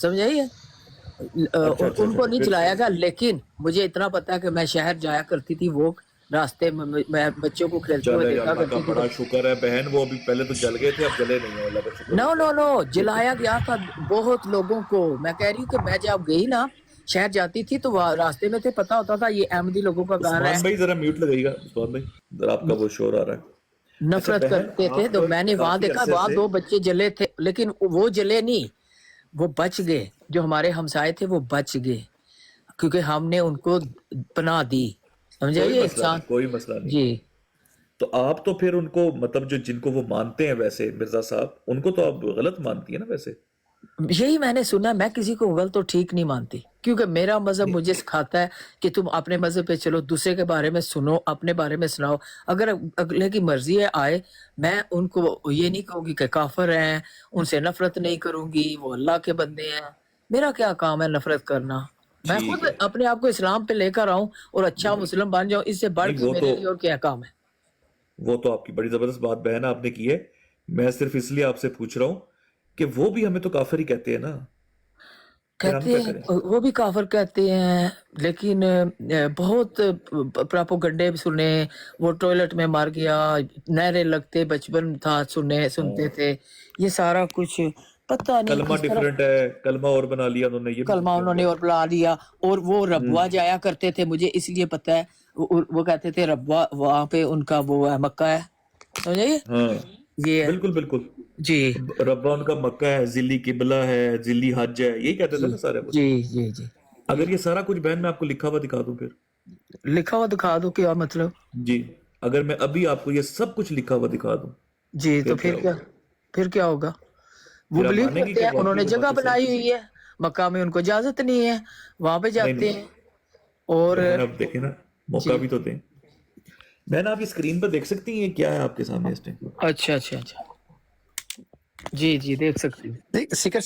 سمجھ آئی ہے؟ اچھا اچھا ان کو اچھا نہیں پھر چلایا گا، لیکن مجھے اتنا پتا ہے کہ میں شہر جایا کرتی تھی، وہ راستے میں بچوں کو کھیلتے ہوئے چلے دیکھا اللہ کا کرتی تھی. بڑا شکر ہے بہن، وہ ابھی پہلے تو جل گئے تھے، اب جلے نہیں ہیں، اللہ کا شکر نو ہوتا نو ہے. نو جلایا گیا تھا بہت لوگوں کو. میں کہہ رہی ہوں کہ میں جب گئی نا شہر جاتی تھی تو راستے میں تھے، پتا ہوتا تھا یہ احمدی لوگوں کا گھر ہے. عثمان بھائی ذرا میوٹ لگائیے گا، عثمان بھائی ذرا آپ کا وہ شور آ رہا ہے. اچھا نفرت بہن کرتے تھے، آپ تو میں نے وہاں کافی دیکھا عرصے وہاں سے 2 بچے جلے تھے، لیکن وہ جلے نہیں، وہ بچ گئے. جو ہمارے ہمسائے تھے وہ بچ گئے کیونکہ ہم نے ان کو پناہ دی. سمجھے کوئی یہ مسئلہ انسان. نہیں، کوئی مسئلہ نہیں. جی تو آپ تو پھر ان کو مطلب جو جن کو وہ مانتے ہیں ویسے مرزا صاحب، ان کو تو آپ غلط مانتی ہیں نا ویسے. یہی میں نے سنا. میں کسی کو غلط تو ٹھیک نہیں مانتی، کیونکہ میرا مذہب مجھے نہیں سکھاتا ہے کہ تم اپنے مذہب پہ چلو، دوسرے کے بارے میں سنو، اپنے بارے میں سناؤ. اگر اگلے کی مرضی ہے آئے، میں ان کو یہ نہیں کہوں گی کہ کافر ہیں، ان سے نفرت نہیں کروں گی، وہ اللہ کے بندے ہیں. میرا کیا کام ہے نفرت کرنا؟ میں خود ٹھیک ہے. اپنے آپ کو اسلام پہ لے کر آؤں اور اچھا مسلم بن جاؤں، اس سے بڑھ نہیں کے میرے لیے اور کیا کام ہے؟ وہ تو آپ کی بڑی زبردست بات بہن آپ نے کی ہے. میں صرف اس لیے آپ سے پوچھ رہا ہوں کہ وہ بھی ہمیں تو کافر ہی کہتے ہیں نا، پھر ہم کہتے کیا ہیں کریں. وہ بھی کافر کہتے ہیں، لیکن بہت پراپوگنڈے سنے. وہ ٹوائلٹ میں مار گیا، نعرے لگتے، بچپن تھا سنتے تھے. یہ سارا کچھ پتہ نہیں کلمہ کس طرح ڈیفرنٹ ہے، کلمہ اور بنا لیا انہوں نے، یہ بھی کلمہ سنتے ہوں انہوں گے نے آپ. اور بلا دیا. اور وہ ربوا جایا کرتے تھے، مجھے اس لیے پتہ ہے. وہ کہتے تھے ربوا وہاں پہ ان کا وہ ہے، مکہ ہے. سمجھے ہاں یہ ہے. بالکل بالکل. جی ربا ان کا مکہ ہے، ذلی قبلہ ہے، ذلی حج ہے، یہی کہتے تھے جی نا سارے وہ. جی جی جی. اگر یہ سارا کچھ بہن میں آپ کو لکھا ہوا دکھا دوں پھر. لکھا ہوا دکھا دو، کیا مطلب؟ جی اگر میں ابھی آپ کو یہ سب کچھ لکھا ہوا دکھا دوں جی تو پھر کیا ہوگا؟ پھر کیا ہوگا؟ وہ پھر آپ بلیو مانیں گی کرتے کہ ہیں، انہوں واقعی نے وہ جگہ باتیں صحیح بنائی تھی. ہوئی ہے مکہ میں، ان کو اجازت نہیں ہے، وہاں پہ نہیں جاتے نہیں ہیں. اور بہن اب دیکھیں نا، موقع جی بھی تو دیں. بہن آپ اسکرین پہ دیکھ سکتی ہیں کیا ہے آپ کے سامنے اس ٹائم؟ اچھا اچھا اچھا. جی جی دیکھ سکتی ہوں. سکر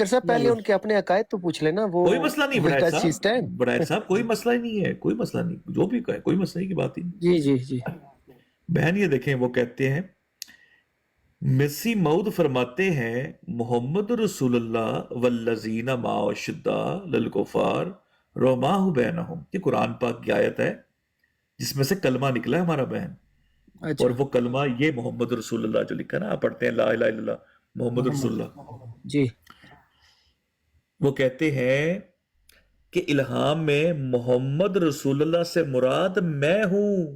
صاحب پہلے ان کے اپنے عقائد تو پوچھ لینا. وہ کوئی مسئلہ نہیں بڑائر ڈز شی صاحب، اسٹینڈ؟ بڑائر صاحب کوئی مسئلہ ہی نہیں ہے، کوئی مسئلہ نہیں، جو بھی کہے کوئی مسئلہ کی بات ہی نہیں. جی جی جی بہن یہ دیکھیں وہ کہتے ہیں، مسی مود فرماتے ہیں محمد رسول اللہ والذین معہ اشداء للکفار رحماء بینہم. یہ قرآن پاک کی آیت ہے جس میں سے کلمہ نکلا ہے ہمارا بہن. اور اچھا. وہ کلمہ یہ محمد رسول اللہ جو لکھا ہے نا، آپ پڑھتے ہیں لا الہ الا اللہ محمد رسول محمد. اللہ. جی وہ کہتے ہیں کہ الہام میں محمد رسول اللہ سے مراد میں ہوں،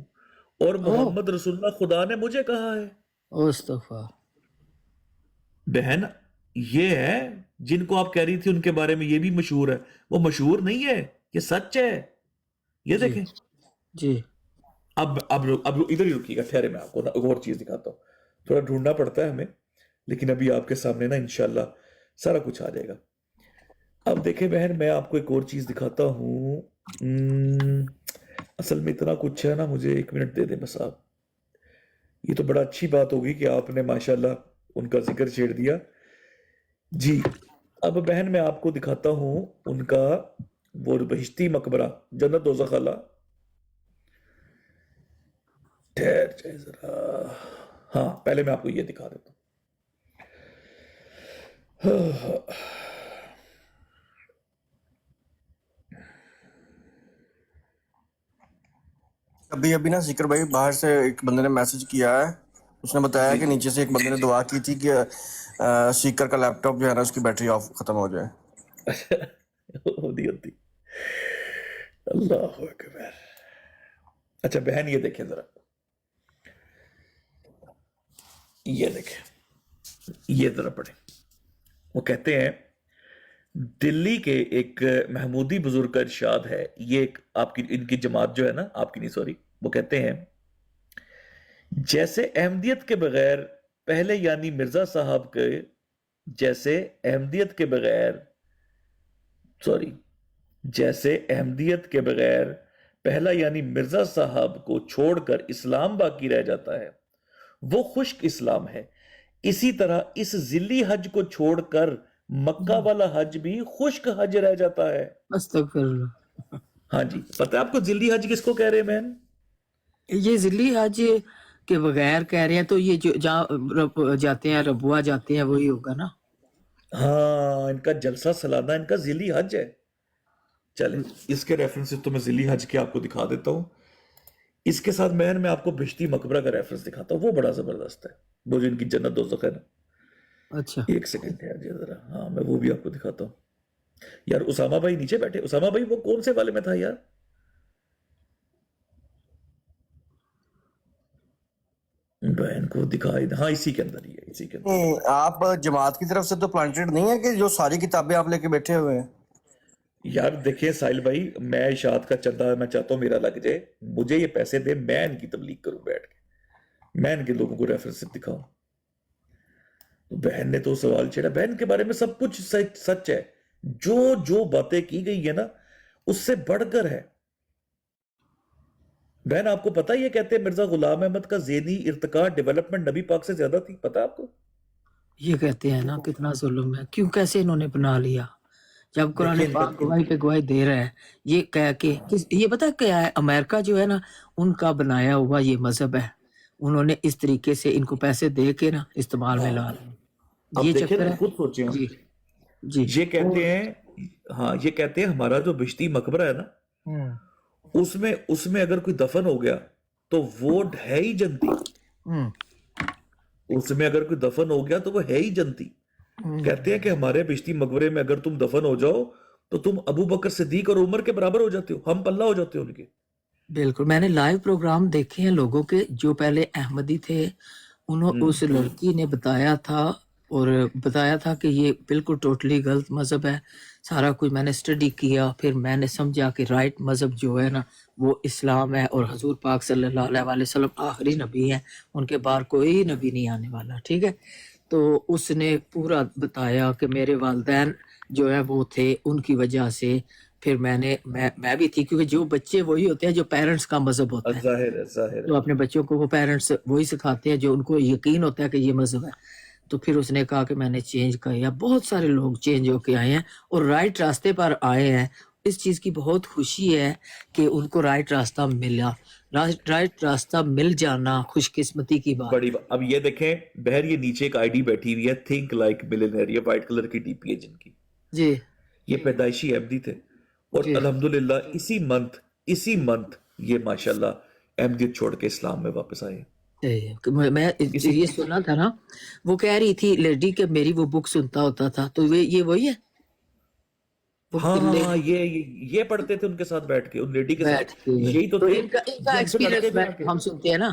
اور او محمد رسول اللہ خدا نے مجھے کہا ہے. استغفار. بہن یہ ہے جن کو آپ کہہ رہی تھی ان کے بارے میں یہ بھی مشہور ہے، وہ مشہور نہیں ہے، یہ سچ ہے. یہ جی دیکھیں. جی اب ادھر ہی رکیے گا، ٹھہرے میں آپ کو ایک اور چیز دکھاتا ہوں. تھوڑا ڈھونڈنا پڑتا ہے ہمیں، لیکن ابھی آپ کے سامنے نا انشاءاللہ سارا کچھ آ جائے گا. اب دیکھیں بہن میں آپ کو ایک اور چیز دکھاتا ہوں. اصل میں اتنا کچھ ہے نا، مجھے 1 منٹ دے دیں بس آپ. یہ تو بڑا اچھی بات ہوگی کہ آپ نے ماشاءاللہ ان کا ذکر چھیڑ دیا. جی اب بہن میں آپ کو دکھاتا ہوں ان کا وہ بہشتی مقبرہ، جنت دوزخ والا. ٹھہر جائے ذرا. ہاں پہلے میں آپ کو یہ دکھا دیتا ہوں. ابھی نا ذکر بھائی باہر سے ایک بندے نے میسج کیا ہے، اس نے بتایا جی کہ نیچے سے ایک بندے نے دعا کی تھی کہ سیکر کا لیپ ٹاپ جو ہے نا اس کی بیٹری آف ختم ہو جائے. ہوتی اللہ اکبر. اچھا بہن یہ دیکھیں ذرا، یہ دیکھیں، یہ ذرا پڑھیں. وہ کہتے ہیں دلی کے ایک محمودی بزرگ کا ارشاد ہے، یہ ایک آپ کی ان کی جماعت جو ہے نا، آپ کی نہیں سوری، وہ کہتے ہیں جیسے احمدیت کے بغیر پہلے یعنی مرزا صاحب کے جیسے احمدیت کے بغیر جیسے احمدیت کے بغیر پہلا یعنی مرزا صاحب کو چھوڑ کر اسلام باقی رہ جاتا ہے، وہ خشک اسلام ہے. اسی طرح اس ذلی حج کو چھوڑ کر مکہ والا حج بھی خشک حج رہ جاتا ہے. استغفر اللہ. ہاں جی، پتہ ہے آپ کو ذلی حج کس کو کہہ رہے ہیں مین؟ یہ ذلی حج کے بغیر کہہ رہے ہیں تو یہ جو جہاں جاتے ہیں ربوا جاتے ہیں وہی ہوگا نا. ہاں ان کا جلسہ سالانہ ان کا ذیلی حج ہے. چلیں اس کے ریفرنس سے تو میں ذیلی حج کے آپ کو دکھا دیتا ہوں. اس کے ساتھ میں آپ کو بشتی مقبرہ کا ریفرنس دکھاتا ہوں, وہ بڑا زبردست ہے, وہ جو ان کی جنت دوزخ ہے نا. اچھا ایک سیکنڈ ہے جی ذرا, ہاں میں وہ بھی آپ کو دکھاتا ہوں. یار اسامہ بھائی نیچے بیٹھے. اسامہ بھائی وہ کون سے والے میں تھا یار؟ بہن کو دکھائی, ہاں اسی کے اندر ہی ہے, اسی کے اندر. آپ جماعت کی طرف سے تو پلانٹڈ نہیں ہے کہ جو ساری کتابیں آپ لے کے بیٹھے ہوئے ہیں؟ یار دیکھیں ساحل بھائی, میں اشاعت کا چندہ میں چاہتا ہوں میرا لگ جائے, مجھے یہ پیسے دے, میں ان کی تبلیغ کروں بیٹھ کے, میں ان کے لوگوں کو ریفرنس دکھاؤں. تو بہن نے تو سوال چھیڑا. بہن کے بارے میں سب کچھ سچ ہے, جو باتیں کی گئی ہے نا اس سے بڑھ کر ہے. بہن آپ کو پتا یہ کہتے ہیں مرزا غلام احمد کا ذہنی ارتقاء ڈیولپمنٹ نبی پاک سے زیادہ تھی, پتا آپ کو؟ یہ کہتے ہیں نا کتنا ظلم ہے, کیوں کیسے انہوں نے بنا لیا جب قرآن دیکھیں پاک گواہی پہ گواہی دے رہا ہے. یہ کہہ کے یہ پتا کیا ہے, امریکہ جو ہے نا ان کا بنایا ہوا یہ مذہب ہے, انہوں نے اس طریقے سے ان کو پیسے دے کے نا استعمال میں لا لیا. اب یہ دیکھیں چکر نا, ہے. خود سوچیں, جی جی یہ کہتے ہیں, ہاں یہ کہتے ہیں ہمارا جو بشتی مقبرہ ہے نا اس میں اگر کوئی دفن ہو گیا تو وہ ہے ہی جنتی. اس میں اگر کوئی دفن ہو گیا تو وہ ہے ہی جنتی. کہتے ہیں کہ ہمارے بشتی مقبرے میں اگر تم دفن ہو جاؤ تو تم ابو بکر صدیق اور عمر کے برابر ہو جاتے ہو, ہم پلہ ہو جاتے ہو ان کے. بالکل, میں نے لائیو پروگرام دیکھے ہیں لوگوں کے جو پہلے احمدی تھے, اس لڑکی نے بتایا تھا کہ یہ بالکل ٹوٹلی غلط مذہب ہے. سارا کچھ میں نے اسٹڈی کیا, پھر میں نے سمجھا کہ رائٹ مذہب جو ہے نا وہ اسلام ہے, اور حضور پاک صلی اللہ علیہ وسلم آخری نبی ہیں, ان کے بعد کوئی نبی نہیں آنے والا. ٹھیک ہے, تو اس نے پورا بتایا کہ میرے والدین جو ہے وہ تھے, ان کی وجہ سے پھر میں بھی تھی, کیونکہ جو بچے وہی ہوتے ہیں جو پیرنٹس کا مذہب ہوتا ہے, ظاہر ہے, ظاہر ہے. تو اپنے بچوں کو وہ پیرنٹس وہی سکھاتے ہیں جو ان کو یقین ہوتا ہے کہ یہ مذہب ہے. تو پھر اس نے کہا کہ میں نے چینج کیا. بہت سارے لوگ چینج ہو کے آئے ہیں اور رائٹ راستے پر آئے ہیں. اس چیز کی بہت خوشی ہے کہ ان کو رائٹ راستہ ملا. رائٹ راستہ مل جانا خوش قسمتی کی بات بڑی ہے. اب یہ دیکھیں بہر, یہ نیچے ایک آئی ڈی بیٹھی ہوئی ہے, تھنک لائک ملینئر, یہ وائٹ کلر کی ڈی پی ہے جن کی. جی یہ پیدائشی احمدی تھے, اور جی الحمدللہ اسی منتھ یہ ماشاءاللہ احمدیت چھوڑ کے اسلام میں واپس آئے. میں یہ سنا تھا نا, وہ کہہ رہی تھی لیڈی کہ میری وہ بک سنتا ہوتا تھا, تو یہ وہی ہے ہاں یہ پڑھتے تھے ان کے ساتھ بیٹھ کے, ان لیڈی کے بیٹھ ساتھ. کے. یہی تو تو تھے ان کا جو ان سے لڑتے تھے آ ایکسپیرینس کے. ہم سنتے ہیں نا,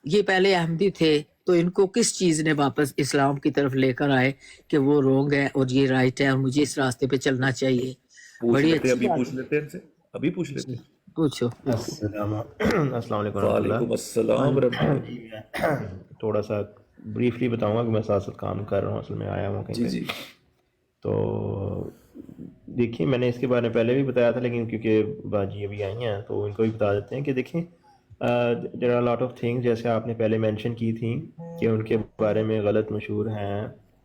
یہ پہلے احمدی تھے تو ان کو کس چیز نے واپس اسلام کی طرف لے کر آئے کہ وہ رونگ ہے اور یہ رائٹ ہے اور مجھے اس راستے پہ چلنا چاہیے. پوچھ بڑی لیتے, اچھی ابھی بات پوچھ لیتے ان سے, ابھی پوچھ ہے. لیتے. جی پوچھو. السلام علیکم ورحمۃ وعلیکم السلام ورحمۃ اللہ. اللہ. جی میں تھوڑا سا بریفلی بتاؤں گا کہ میں ساتھ ساتھ کام کر رہا ہوں, اصل میں آیا ہوں کہیں جی پہ. جی تو دیکھیے میں نے اس کے بارے میں پہلے بھی بتایا تھا, لیکن کیونکہ باجی ابھی آئی ہیں تو ان کو بھی بتا دیتے ہیں کہ دیکھیں there are lot of things, جیسے آپ نے پہلے مینشن کی تھیں کہ ان کے بارے میں غلط مشہور ہیں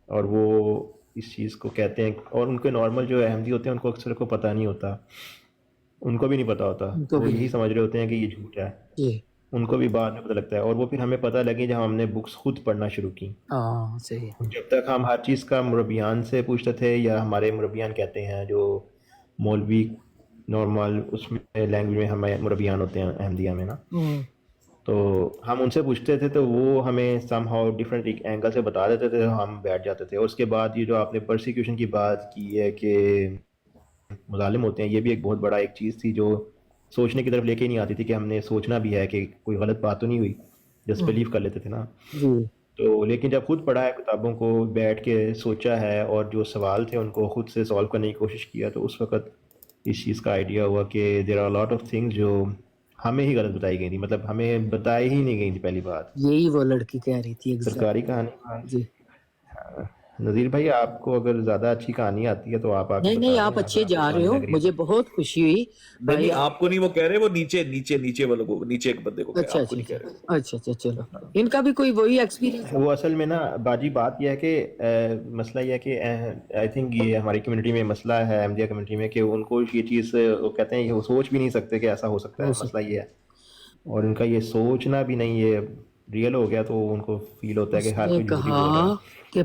اور وہ اس چیز کو کہتے ہیں, اور ان کے نارمل جو احمدی ہوتے ہیں ان کو اکثر کو پتہ نہیں ہوتا, ان کو بھی نہیں پتا ہوتا, ان کو وہ بھی یہی نہیں. سمجھ رہے ہوتے ہیں کہ یہ جھوٹ ہے. جی ان کو بھی بعد میں پتہ لگتا ہے, اور وہ پھر ہمیں پتہ لگی جب ہم نے بکس خود پڑھنا شروع کی. ہاں صحیح. جب تک ہم ہر چیز کا مربیان سے پوچھتے تھے, یا ہمارے مربیان کہتے ہیں جو مولوی نارمل اس میں لینگویج میں ہمیں مربیان ہوتے ہیں احمدیہ میں نا, تو ہم ان سے پوچھتے تھے تو وہ ہمیں سم ہاؤ ڈفرینٹ اینگل سے بتا دیتے تھے, ہم بیٹھ جاتے تھے. اور اس کے بعد یہ جو آپ نے پرسیکیوشن کی بات کی ہے کہ مظالم ہوتے ہیں, یہ بھی ایک بہت بڑا ایک چیز تھی جو سوچنے کی طرف لے کے نہیں آتی تھی کہ ہم نے سوچنا بھی ہے کہ کوئی غلط بات تو نہیں ہوئی, جسٹ بلیو کر لیتے تھے نا. جی تو لیکن جب خود پڑھا ہے کتابوں کو, بیٹھ کے سوچا ہے, اور جو سوال تھے ان کو خود سے سالو کرنے کی کوشش کیا, تو اس وقت اس چیز کا آئیڈیا ہوا کہ there are lot of things جو ہمیں ہی غلط بتائی گئی تھی, مطلب ہمیں بتائی ہی نہیں گئی تھی. پہلی بات یہی وہ لڑکی کہہ رہی تھی سرکاری کہانی. جی نذیر بھائی آپ کو اگر زیادہ اچھی کہانی آتی ہے تو آپ آ کے نہیں بتا آپ دیں, اچھے اگر آپ کو جا رہے فانی ہو, لگ رہی مجھے ہے. بہت خوشی ہوئی نہیں بھائی. نہیں آپ کو نہیں وہ کہہ رہے, وہ نیچے والوں کو, نیچے ایک بندے کو کہہ, اچھا آپ کو اچھا نہیں کہہ رہے. اچھا چلو, ان کا بھی کوئی وہی ایکسپیرینس. وہ اصل میں نا باجی بات یہ ہے کہ مسئلہ یہ ہے کہ آئی تھنک یہ ہماری کمیونٹی میں مسئلہ ہے, احمدیہ کمیونٹی میں, کہ ان کو یہ چیز وہ کہتے ہیں, وہ سوچ بھی نہیں سکتے کہ ایسا ہو سکتا ہے. مسئلہ یہ ہے, اور ان کا یہ سوچنا بھی نہیں, یہ ریئل ہو گیا تو ان کو فیل ہوتا ہے کہ اس ہر نے کوئی جھوٹ ہی بول رہا کہا ہے. کہ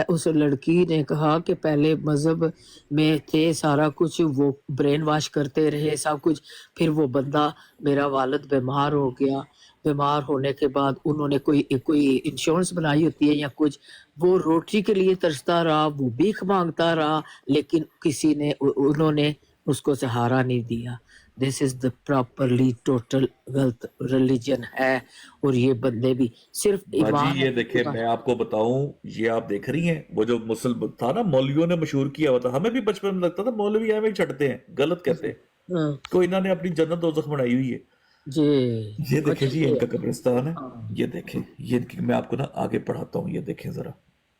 اس لڑکی نے کہا کہ پہلے مذہب میں تھے سارا کچھ، وہ برین واش کرتے رہے سب کچھ، پھر وہ بندہ میرا والد بیمار ہو گیا، بیمار ہونے کے بعد انہوں نے کوئی انشورنس بنائی ہوتی ہے یا کچھ، وہ روٹی کے لیے ترستا رہا، وہ بھیک مانگتا رہا، لیکن کسی نے انہوں نے اس کو سہارا نہیں دیا. دس از دا پراپرلی ٹوٹل غلط ریلیجن ہے. اور یہ بندے بھی صرف ایمان، باجی یہ دیکھیں میں آپ کو بتاؤں، یہ آپ دیکھ رہی ہیں وہ جو مسلم تھا نا، مولویوں نے مشہور کیا ہوا تھا، ہمیں بھی بچپن میں لگتا تھا مولوی ایویں چھٹتے ہیں، غلط کہتے ہیں ہاں، کوئی، انہوں نے اپنی جنت دوزخ بنائی ہوئی ہے. جی یہ دیکھیں اچھا جی ان کا قبرستان ہے، ہاں، یہ دیکھیں، یہ میں آپ کو نا آگے پڑھاتا ہوں، یہ دیکھیں ذرا،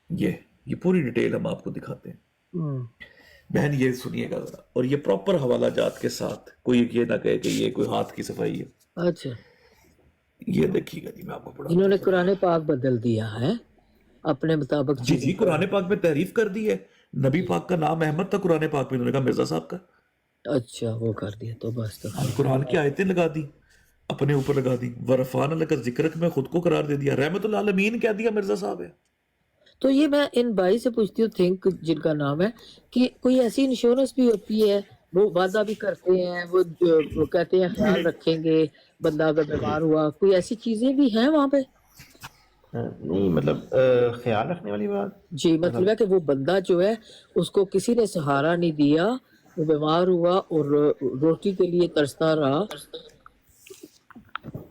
یہ پوری ڈیٹیل ہم آپ کو دکھاتے ہیں. ہوں، بہن یہ سنیے گا ذرا، اور یہ پراپر حوالہ جات کے ساتھ، کوئی یہ نہ کہے کہ یہ کوئی ہاتھ کی صفائی ہے. اچھا یہ دیکھیے گا جی، میں آپ کو پڑھاتا انہوں نے ہوں. قرآن پاک بدل دیا ہے اپنے مطابق جی چیزیں جی، قرآن پاک میں تحریف کر دی ہے. نبی جی. پاک کا نام احمد تھا، قرآن پاک میں انہوں نے کہا مرزا صاحب کا. اچھا وہ کر دیا تو بس تو قرآن کی آیتیں لگا دی، اپنے اوپر لگا دی. ورفان اللہ کا ذکرک میں خود کو قرار دے دیا، رحمت العالمین کہہ دیا مرزا صاحب ہے. تو یہ میں ان بھائی سے پوچھتی ہوں، تھنک جن کا نام ہے، کہ کوئی ایسی انشورنس بھی ہوتی ہے، وہ وعدہ بھی کرتے ہیں، وہ کہتے ہیں خیال رکھیں گے بندہ اگر بیمار ہوا، کوئی ایسی چیزیں بھی ہیں وہاں پہ؟ نہیں مطلب خیال رکھنے والی بات جی مطلب ہے کہ وہ بندہ جو ہے اس کو کسی نے سہارا نہیں دیا، وہ بیمار ہوا اور روٹی کے لیے ترستا رہا،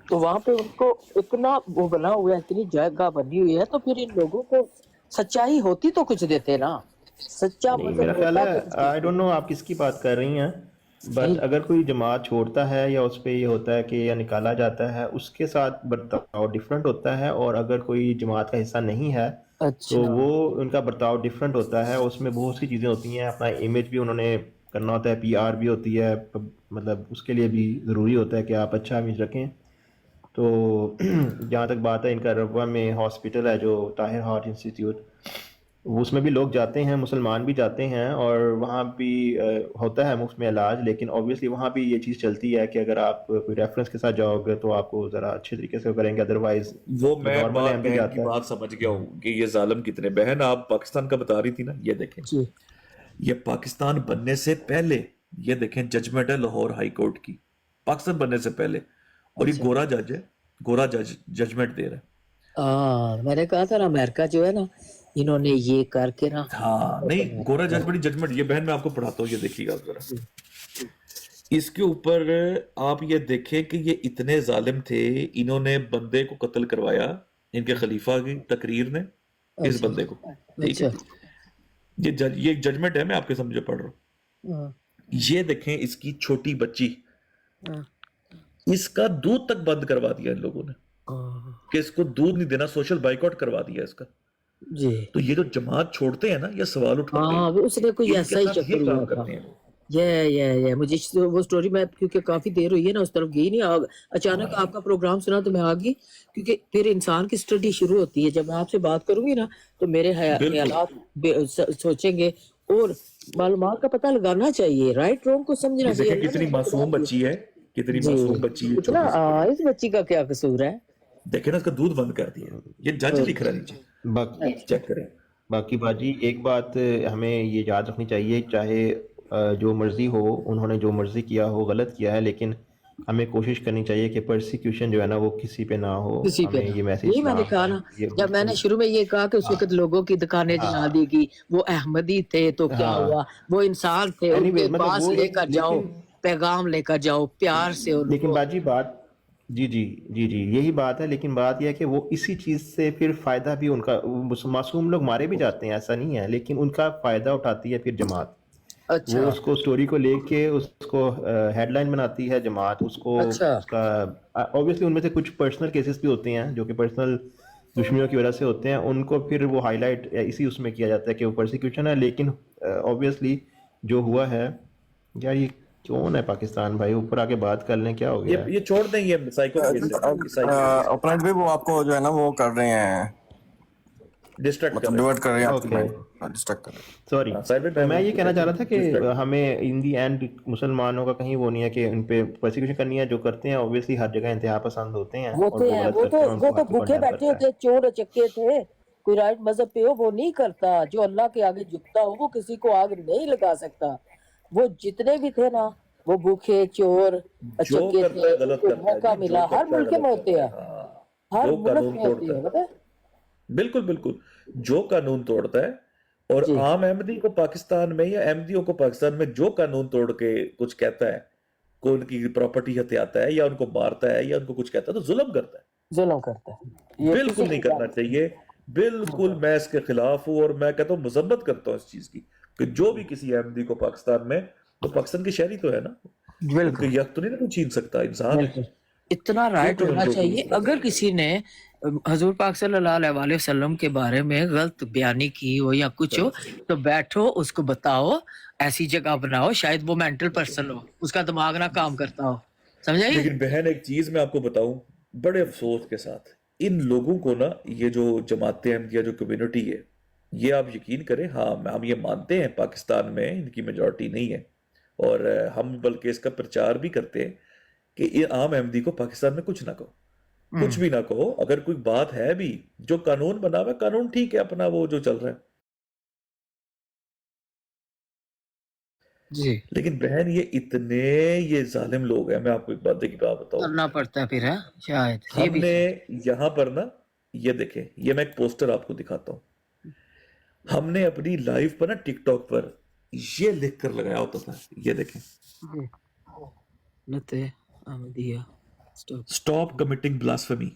تو وہاں پہ ان کو اتنا وہ بنا ہوا ہے، اتنی جگہ بنی ہوئی ہے، تو پھر ان لوگوں کو سچائی ہوتی تو کچھ دیتے نا، سچا نہیں. مذہب میرا خیال ہوتا ہے تو آئی ڈونٹ نو آپ کس کی بات کر رہی ہیں، نہیں. بٹ اگر کوئی جماعت چھوڑتا ہے یا اس پہ یہ ہوتا ہے کہ یا نکالا جاتا ہے، اس کے ساتھ برتاؤ ڈفرینٹ ہوتا ہے. اور اگر کوئی جماعت کا حصہ نہیں ہے تو اچھا وہ ان کا برتاؤ ڈفرینٹ ہوتا ہے. اس میں بہت سی چیزیں ہوتی ہیں، اپنا امیج بھی انہوں نے کرنا ہوتا ہے، پی آر بھی ہوتی ہے، مطلب اس کے لیے بھی ضروری ہوتا ہے کہ آپ اچھا امیج رکھیں. تو جہاں تک بات ہے ان کا ربوہ میں ہاسپٹل ہے جو طاہر ہارٹ انسٹیٹیوٹ، اس میں بھی لوگ جاتے ہیں، مسلمان بھی جاتے ہیں، اور وہاں بھی ہوتا ہے مفت میں علاج. لیکن اوبویسلی وہاں بھی یہ چیز چلتی ہے کہ اگر آپ کوئی ریفرنس کے ساتھ جاؤ گے تو آپ کو ذرا اچھے طریقے سے کریں گے، ادروائز وہ جو میں نارمل ایم بھی بہن کی جاتا بات ہے. سمجھ گیا ہوں کہ یہ ظالم کتنے. بہن آپ پاکستان کا بتا رہی تھی نا، یہ دیکھیں، جی یہ پاکستان بننے سے پہلے، یہ دیکھیں ججمنٹ ہے لاہور ہائی کورٹ کی، پاکستان بننے سے پہلے، اور یہ اچھا گورا جج ہے، گورا جج ججمنٹ دے رہا ہے. میں نے کہا تھا نا امریکہ جو ہے نا، انہوں نے یہ کر کے نا ہاں نہیں، گورا جج بڑی ججمنٹ. یہ بہن میں آپ کو پڑھاتا ہوں، یہ دیکھیے گا ذرا. اس کے اوپر آپ یہ دیکھیں کہ یہ اتنے ظالم تھے، انہوں نے بندے کو قتل کروایا، ان کے خلیفہ کی تقریر نے اس اچھا بندے کو. ٹھیک ہے، اچھا یہ ججمنٹ ہے، میں آپ کے سمجھے پڑھ رہا ہوں. ہاں، یہ دیکھیں اس کی چھوٹی بچی، ہاں، اس کا دودھ تک بند کروا دیا ان لوگوں نے، ہاں، کہ اس کو دودھ نہیں دینا، سوشل بائیکاٹ کروا دیا اس کا. جی تو یہ جو جماعت چھوڑتے ہیں نا، یہ سوال اٹھاتے ہیں، ہاں، وہ اس نے کوئی ان کے ایسا ہی ساتھ چکر یہ ہوا کام تھا. کرتے ہیں. یہ مجھے وہ سٹوری میں، کیونکہ کافی دیر ہوئی ہے نا، اس طرف گئی نہیں، اچانک آپ کا پروگرام سنا تو میں آ گئی، کیونکہ پھر انسان کی اسٹڈی شروع ہوتی ہے. جب میں آپ سے بات کروں گی نا تو میرے بالکل. خیالات سوچیں گے، اور معلومات کا پتہ لگانا چاہیے، رائٹ رونگ کو سمجھنا یہ چاہیے. دیکھیں کتنی معصوم بچی ہے، کتنی جی معصوم بچی ہے، اتنا چھوٹی سی. اس بچی کا کیا قصور ہے؟ دیکھیں نا، اس کا دودھ بند کر دیا. یہ جج لکھ رہا نیچے، باقی چیک کریں. باقی باجی ایک بات ہمیں یہ یاد رکھنی چاہیے، چاہے جو مرضی ہو، انہوں نے جو مرضی کیا ہو، غلط کیا ہے، لیکن ہمیں کوشش کرنی چاہیے کہ پرسیکیوشن جو ہے نا وہ کسی پہ نہ ہو. کسی پہ ہمیں نہ، یہ میسج یہی میں نے اسلام کہا کا نا، یہ جب میں نے بالکل. شروع میں یہ کہا کہ اس وقت لوگوں کی دکانیں جلا دی گی، وہ احمدی تھے تو کیا ہاں ہوا، وہ انسان تھے، ان اینی وے کے مطلب پاس وہ لے ایک، کر جاؤ، پیغام لے کر جاؤ پیار سے ان لیکن کو. باجی بات، جی جی جی جی یہی بات ہے. لیکن بات یہ ہے کہ وہ اسی چیز سے پھر فائدہ بھی ان کا، معصوم لوگ مارے بھی جاتے ہیں، ایسا نہیں ہے، لیکن ان کا فائدہ اٹھاتی ہے پھر جماعت. وہ اچھا اس کو سٹوری کو لے کے اس کو ہیڈ لائن بناتی ہے جماعت، اس کو اچھا اس کا اوبیسلی ان میں سے کچھ پرسنل کیسز بھی ہوتے ہیں جو کہ پرسنل دشمنیوں کی وجہ سے ہوتے ہیں، ان کو پھر وہ ہائی لائٹ اسی اس میں کیا جاتا ہے کہ وہ پرسیکیوشن ہے. لیکن اوبیسلی جو ہوا ہے، یار یہ کون ہے پاکستان بھائی، اوپر آ کے بات کر لیں، کیا ہو گیا ہے. یہ چھوڑ دیں، یہ سائیکو کیس ہے، یہ سائیکو کیس ہے. اپرائٹ بھی وہ آپ کو جو ہے نا وہ کر رہے ہیں، ڈسٹریکٹ کر مطلب رہے ڈیورٹ کر رہے ہیں آپ کی اوکے مائنڈ، ڈسٹریکٹ کر رہے ہیں. سوری. ہیں. سائیبر تو میں یہ کہنا چاہ رہا تھا کہ ڈسٹریکٹ. ہمیں ان دی اینڈ مسلمانوں کا کہیں وہ نہیں ہے کہ ان پہ پرسیکیوشن کرنی ہے. جو کرتے ہیں اوبیسلی ہر جگہ انتہا پسند ہوتے ہیں وہ اور تو جو ہے، غلط وہ کرتے تو ہیں ان وہ کو تو ہر کوئی بھوکے کنڈیم بیٹھے کرتا ہے. ہوتے، چور چکے تھے، کوئی رائٹ مذہب پہ ہو وہ نہیں کرتا، جو اللہ کے آگے جھکتا ہو وہ کسی کو آگ نہیں لگا سکتا. وہ جتنے بھی تھے نا وہ بھوکے چور جو چکے کرتا تھے، ہے ان غلط کو کرتا ہے موقع جی، ملا. جو ہر کرتا ہے ملک میں غلط ہوتے کرتا ہیں، ہے. ہاں ہر جو ملک قانون میں ہوتی توڑتا ہے، ہے، پتہ ہے. بالکل بالکل، جو قانون توڑتا ہے. اور جی عام احمدی کو پاکستان میں یا احمدیوں کو پاکستان میں جو قانون توڑ کے کچھ کہتا ہے، کوئی ان کی پراپرٹی ہتھیاتا ہے یا ان کو مارتا ہے یا ان کو کچھ کہتا ہے تو ظلم کرتا ہے. ظلم کرتا ہے، یہ کسی بالکل نہیں کی کرنا چاہیے. بالکل میں اس کے خلاف ہوں اور میں کہتا ہوں مذمت کرتا ہوں اس چیز کی کہ جو بھی کسی احمدی کو پاکستان میں، تو پاکستان کے شہری تو ہے نا، ان بالکل کے یک تو نہیں نا کوئی چھین سکتا، انسان ہے. بالکل اتنا کیوں رائٹ تم ان ہونا کو چاہیے. اس طرح اگر کرتے ہو؟ کسی نے حضور پاک صلی اللہ علیہ وآلہ وسلم کے بارے میں غلط بیانی کی ہو یا کچھ ہو صحیح. تو بیٹھو اس کو بتاؤ، ایسی جگہ بناؤ. شاید وہ مینٹل پرسن ہو، اس کا دماغ نہ کام کرتا ہو، سمجھائیے. لیکن بہن ایک چیز میں آپ کو بتاؤں بڑے افسوس کے ساتھ، ان لوگوں کو نا، یہ جو جماعت احمدیہ جو کمیونٹی ہے، یہ آپ یقین کریں، ہاں ہم یہ مانتے ہیں پاکستان میں ان کی میجورٹی نہیں ہے، اور ہم بلکہ اس کا پرچار بھی کرتے ہیں کہ یہ عام احمدی کو پاکستان میں کچھ نہ کہو، کچھ بھی نہ کہو. اگر کوئی بات ہے بھی، جو قانون بنا ہوا ہے قانون ٹھیک ہے اپنا، وہ جو چل رہا ہے. جی لیکن بہن یہ ظالم لوگ ہیں. میں آپ کو ایک بات بتاؤں، کرنا پڑتا ہے پھر ہے شاید یہ ہم بھی نے یہاں پر نا، یہ دیکھیں، یہ میں ایک پوسٹر آپ کو دکھاتا ہوں. ہم نے اپنی لائف پر نا ٹک ٹاک پر یہ لکھ کر لگایا ہوتا تھا، یہ دیکھیں، جی نتے Ahmadiyya stop. Stop committing blasphemy.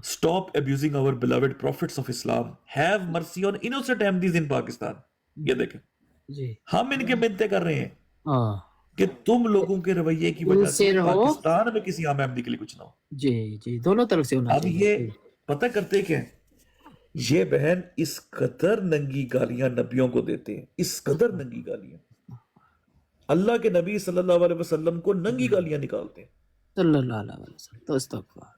Stop abusing our beloved prophets of Islam. Have mercy on innocent Ahmadis in Pakistan. یہ دیکھیں، جی ہم ان کے بنتے کر رہے ہیں ہاں کہ تم لوگوں کے رویے کی وجہ سے سے رہو. پاکستان میں کسی عام احمدی کے لیے کچھ نہ ہو. جی جی دونوں طرف سے ہونا اب چاہیے. یہ پتہ کرتے کیا ہیں؟ یہ بہن اس قدر ننگی گالیاں نبیوں کو دیتے ہیں، اس قدر ننگی گالیاں، اللہ کے نبی صلی اللہ علیہ وسلم کو ننگی گالیاں نکالتے ہیں. صلی اللہ علیہ وسلم تو استغفار.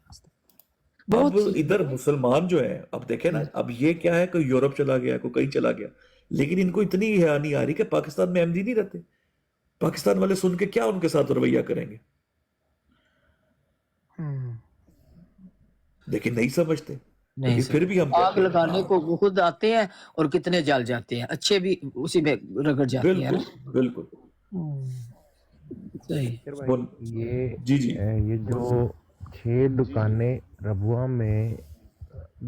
اب بہت ادھر مسلمان جو ہیں، اب دیکھیں نا، اب یہ کیا ہے، کوئی یورپ چلا گیا، کوئی کہیں چلا گیا، لیکن ان کو اتنی حیا نہیں آ رہی کہ پاکستان میں احمدی نہیں رہتے. پاکستان والے سن کے کیا ان کے ساتھ رویہ کریں گے؟ لیکن نہیں سمجھتے. نہیں لیکن سر، پھر بھی ہم آگ کہتے ہیں لگانے کو وہ خود آتے ہیں اور کتنے جل جاتے ہیں، اچھے بھی اسی میں رگڑ جاتے ہیں. بالکل بالکل. صحیح. بول یہ جی جی یہ جو 6 دکانیں ربوہ میں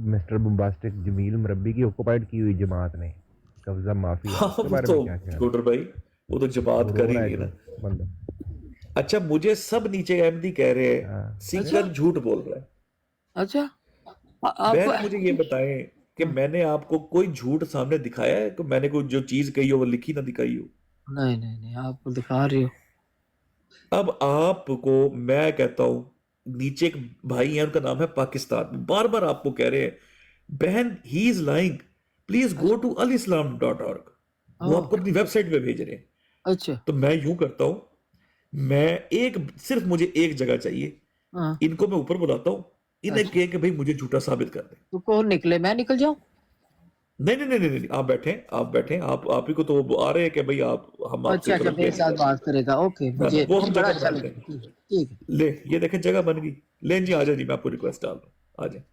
مسٹر بمباسٹک جمیل مربی کی آکوپائیڈ کی ہوئی جماعت نے قبضہ مافیا، ہاں اس کے وہ بارے تو میں کیا خیال ہے؟ اسکوٹر بھائی، وہ تو وہ جماعت رو کر ہی رہا ہے گئی نا. جو بندہ. اچھا مجھے سب نیچے احمدی کہہ رہے ہیں ہاں. سنگر جھوٹ بول رہا ہے. اچھا آپ بہن مجھے یہ بتائیں کہ میں نے آپ کو کوئی جھوٹ سامنے دکھایا ہے کہ میں نے کوئی جو چیز کہی ہو وہ لکھی نہ دکھائی ہو؟ نہیں نہیں نہیں آپ کو دکھا رہے ہو. اب آپ کو میں کہتا ہوں، نیچے ایک بھائی ہیں، ان کا نام ہے پاکستان، بار بار آپ کو کہہ رہے ہیں بہن ہی is lying, please go to alislam.org. وہ آپ کو اپنی ویب سائٹ پہ بھیج رہے ہیں. اچھا تو میں یوں کرتا ہوں، میں صرف مجھے ایک جگہ چاہیے، ہاں ان کو میں اوپر بلاتا ہوں، انہیں کہے کہ بھائی مجھے جھوٹا ثابت کر دیں. تو کون نکلے، میں نکل جاؤں؟ نہیں نہیں نہیں نہیں، آپ بیٹھیں، آپ ہی کو تو وہ آ رہے ہیں کہ بھائی ہم آپ سے اچھا اچھا طرف میرے لیں ساتھ گے. بات کرے گا. اوکے مجھے وہ ہم بڑا جگہ اچھا بناتے لگا. ہیں. ٹھیک ہے. لے یہ دیکھیں جگہ بن گئی. لیں جی آ جائیں جی، میں آپ کو ریکویسٹ ڈال دوں، آ جائیں.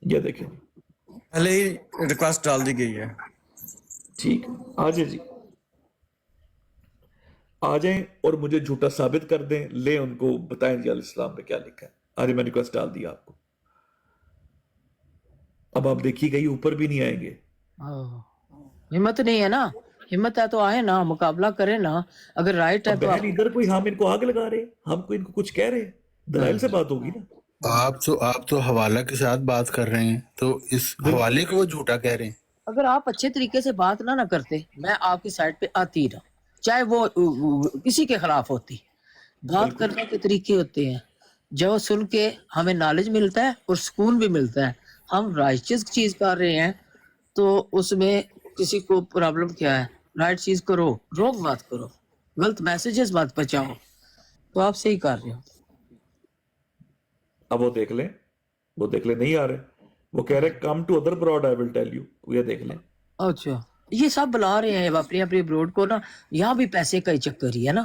یہ دیکھیں پہلے ہی ریکویسٹ ڈال دی گئی ہے. ٹھیک، آ جائیں جی، آ جائیں اور مجھے جھوٹا ثابت کر دیں. لیں ان کو بتائیں جی الاسلام پہ کیا لکھا ہے. آ جائیں، میں ریکویسٹ ڈال دیا آپ کو. اب آپ دیکھیے گا یہ اوپر بھی نہیں آئیں گے. ہمت نہیں ہے نا، ہمت ہے تو آئے نا، مقابلہ کرے نا. اگر رائٹ ہے اب تو بہن ادھر کوئی ہم ان کو آگ لگا رہے ہیں، ہم کو ان کو کچھ کہہ رہے ہیں، دلائل سے بات ہوگی نا. آپ تو حوالہ کے ساتھ بات کر رہے ہیں، تو اس حوالے کو وہ جھوٹا کہہ رہے ہیں. اگر آپ اچھے طریقے سے بات نہ کرتے، میں آپ کی سائٹ پہ آتی نہ، چاہے وہ کسی کے خلاف ہوتی. بات کرنے کے طریقے ہوتے ہیں جو سن کے ہمیں نالج ملتا ہے اور سکون بھی ملتا ہے. ہم رائچس چیز کر رہے ہیں تو اس میں کسی کو پرابلم کیا ہے؟ رائٹ چیز کرو، رونگ بات کرو، غلط میسیجز مت بچاؤ. تو آپ صحیح کر رہے ہو. اب وہ دیکھ لیں نہیں آ رہے. وہ کہہ رہے come to other broad I will tell you. یہ دیکھ لیں. اچھا یہ سب بلا رہے ہیں اپنی اپنی بروڈ کو نا، یہاں بھی پیسے کا ہی چکر ہی ہے نا.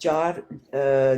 4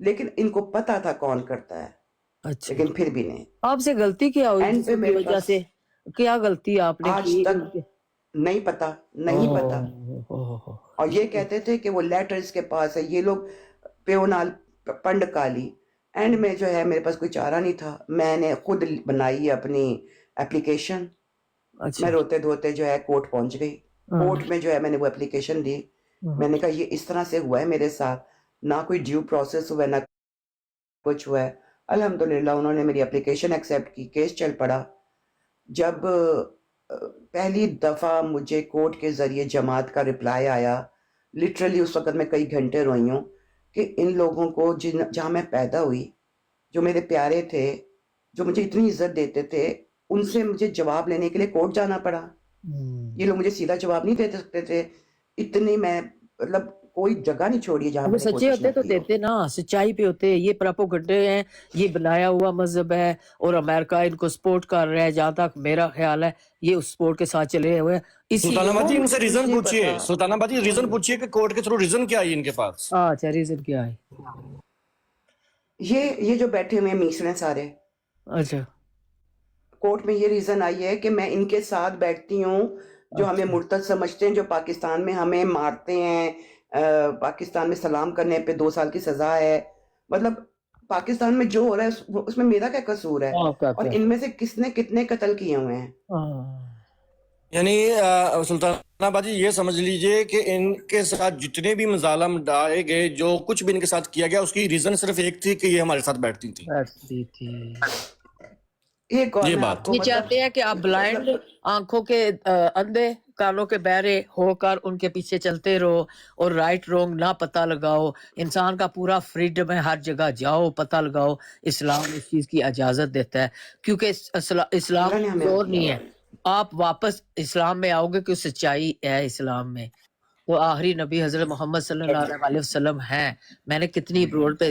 لیکن ان کو پتا تھا کون کرتا ہے، اچھا لیکن پھر بھی نہیں. آپ سے غلطی کیا ہوئی اینڈ جس پہ کی میرے وجہ پاس سے کیا غلطی آپ نے آج کی تک نہیں پتا، نہیں پتا. اور یہ کہتے تھے کہ وہ لیٹرز کے پاس ہے، یہ لوگ پیونال پنڈ کالی. اینڈ میں جو ہے میرے پاس کوئی چارہ نہیں تھا، میں نے خود بنائی اپنی اپلیکیشن. اچھا میں روتے دھوتے جو ہے کورٹ پہنچ گئی. کورٹ میں جو ہے میں نے وہ اپلیکیشن دی. میں نے کہا یہ اس طرح سے ہوا ہے میرے ساتھ، نہ کوئی ڈیو پروسیس ہوا ہے نہ کچھ ہوا ہے. الحمدللہ انہوں نے میری اپلیکیشن ایکسیپٹ کی، کیس چل پڑا. جب پہلی دفعہ مجھے کورٹ کے ذریعے جماعت کا رپلائی آیا، لٹرلی اس وقت میں کئی گھنٹے روئی ہوں کہ ان لوگوں کو جہاں میں پیدا ہوئی، جو میرے پیارے تھے، جو مجھے اتنی عزت دیتے تھے، ان سے مجھے جواب لینے کے لیے کورٹ جانا پڑا. یہ لوگ مجھے سیدھا جواب نہیں دے سکتے تھے. اتنی میں مطلب کوئی جگہ نہیں چھوڑی جہاں اگر میں نے سچے کوشش ہوتے نہ تو کی ہو. دیتے نا، سچائی پہ ہوتے. یہ پراپوگنڈے ہیں، یہ بنایا ہوا مذہب ہے اور امریکہ ان کو سپورٹ کر رہا ہے. جہاں تک میرا خیال ہے یہ اس سپورٹ کے ساتھ چلے ہوئے ہیں. اسی سلطان آباد جی ان سے ریزن مجھے پوچھیے، پتا. سلطان آباد جی ریزن پوچھیے کہ کورٹ کے تھرو ریزن کیا ہے ان کے پاس. اچھا ریزن کیا ہے؟ یہ جو بیٹھے ہوئے ہیں میسرے سارے، اچھا کورٹ میں یہ ریزن آئی ہے کہ میں ان کے ساتھ بیٹھتی ہوں جو ہمیں مرتد سمجھتے ہیں، جو پاکستان میں ہمیں مارتے ہیں، پاکستان میں سلام کرنے پہ 2 سال کی سزا ہے. مطلب پاکستان میں جو ہو رہا ہے اس میں میرا کیا قصور ہے؟ اور ان میں سے کس نے کتنے قتل کیے ہوئے ہیں؟ یعنی سلطان آباد جی یہ سمجھ لیجئے کہ ان کے ساتھ جتنے بھی مظالم ڈالے گئے، جو کچھ بھی ان کے ساتھ کیا گیا، اس کی ریزن صرف ایک تھی کہ یہ ہمارے ساتھ بیٹھتی تھی. ایک اور یہ میں بات آپ کو یہ مطلب چاہتے ہیں کہ آپ بلائنڈ، آنکھوں کے اندھے، کانوں کے بہرے ہو کر ان کے پیچھے چلتے رہو اور رائٹ رونگ نہ پتہ لگاؤ. انسان کا پورا فریڈم ہے، ہر جگہ جاؤ، پتہ لگاؤ. اسلام اس چیز کی اجازت دیتا ہے، کیونکہ اسلام اللہ نے ہمیں زور کیا نہیں ہوا ہے. ہے. آپ واپس اسلام میں آؤ گے کہ سچائی ہے اسلام میں. تو آخری نبی حضرت محمد صلی اللہ علیہ وسلم ہیں. میں نے کتنی روڈ پہ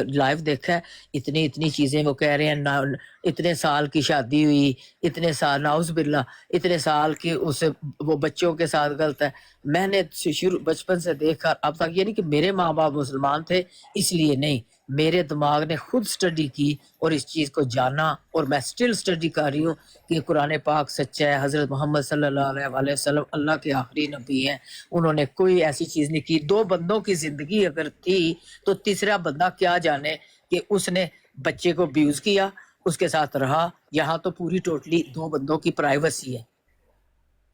لائیو دیکھا ہے، اتنی چیزیں وہ کہہ رہے ہیں. اتنے سال کی شادی ہوئی، اتنے سال، نعوذ باللہ، اتنے سال کی اس وہ بچوں کے ساتھ غلط ہے. میں نے شروع بچپن سے دیکھ کر اب تک، یہ نہیں کہ میرے ماں باپ مسلمان تھے اس لیے نہیں، میرے دماغ نے خود سٹڈی کی اور اس چیز کو جانا، اور میں سٹل سٹڈی کر رہی ہوں کہ قرآن پاک سچا ہے. حضرت محمد صلی اللہ علیہ وسلم اللہ کے آخری نبی ہیں. انہوں نے کوئی ایسی چیز نہیں کی. 2 بندوں کی زندگی اگر تھی تو تیسرا بندہ کیا جانے کہ اس نے بچے کو ابیوز کیا، اس کے ساتھ رہا. یہاں تو پوری ٹوٹلی 2 بندوں کی پرائیویسی ہے،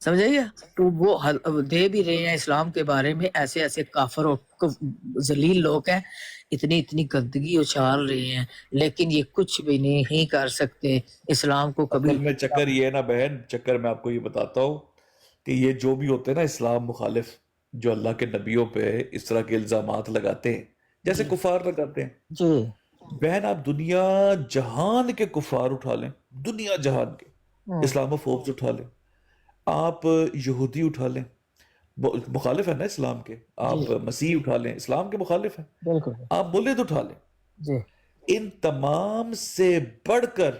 سمجھائیے. تو وہ دے بھی رہے ہیں اسلام کے بارے میں، ایسے کافر اور ذلیل لوگ ہیں، اتنی گندگی اچھال رہے ہیں، لیکن یہ کچھ بھی نہیں کر سکتے اسلام کو کبھی. اصل میں چکر یہ ہے نا بہن، چکر میں آپ کو یہ بتاتا ہوں کہ یہ جو بھی ہوتے ہیں نا اسلام مخالف، جو اللہ کے نبیوں پہ اس طرح کے الزامات لگاتے ہیں جیسے کفار لگاتے ہیں، جی بہن آپ دنیا جہان کے کفار اٹھا لیں، دنیا جہان کے اسلام فوبز اٹھا لیں، آپ یہودی اٹھا لیں، مخالف ہے نا اسلام کے، آپ مسیح اٹھا لیں، اسلام کے مخالف ہیں، بالکل آپ مولد اٹھا لیں. جی ان تمام سے بڑھ کر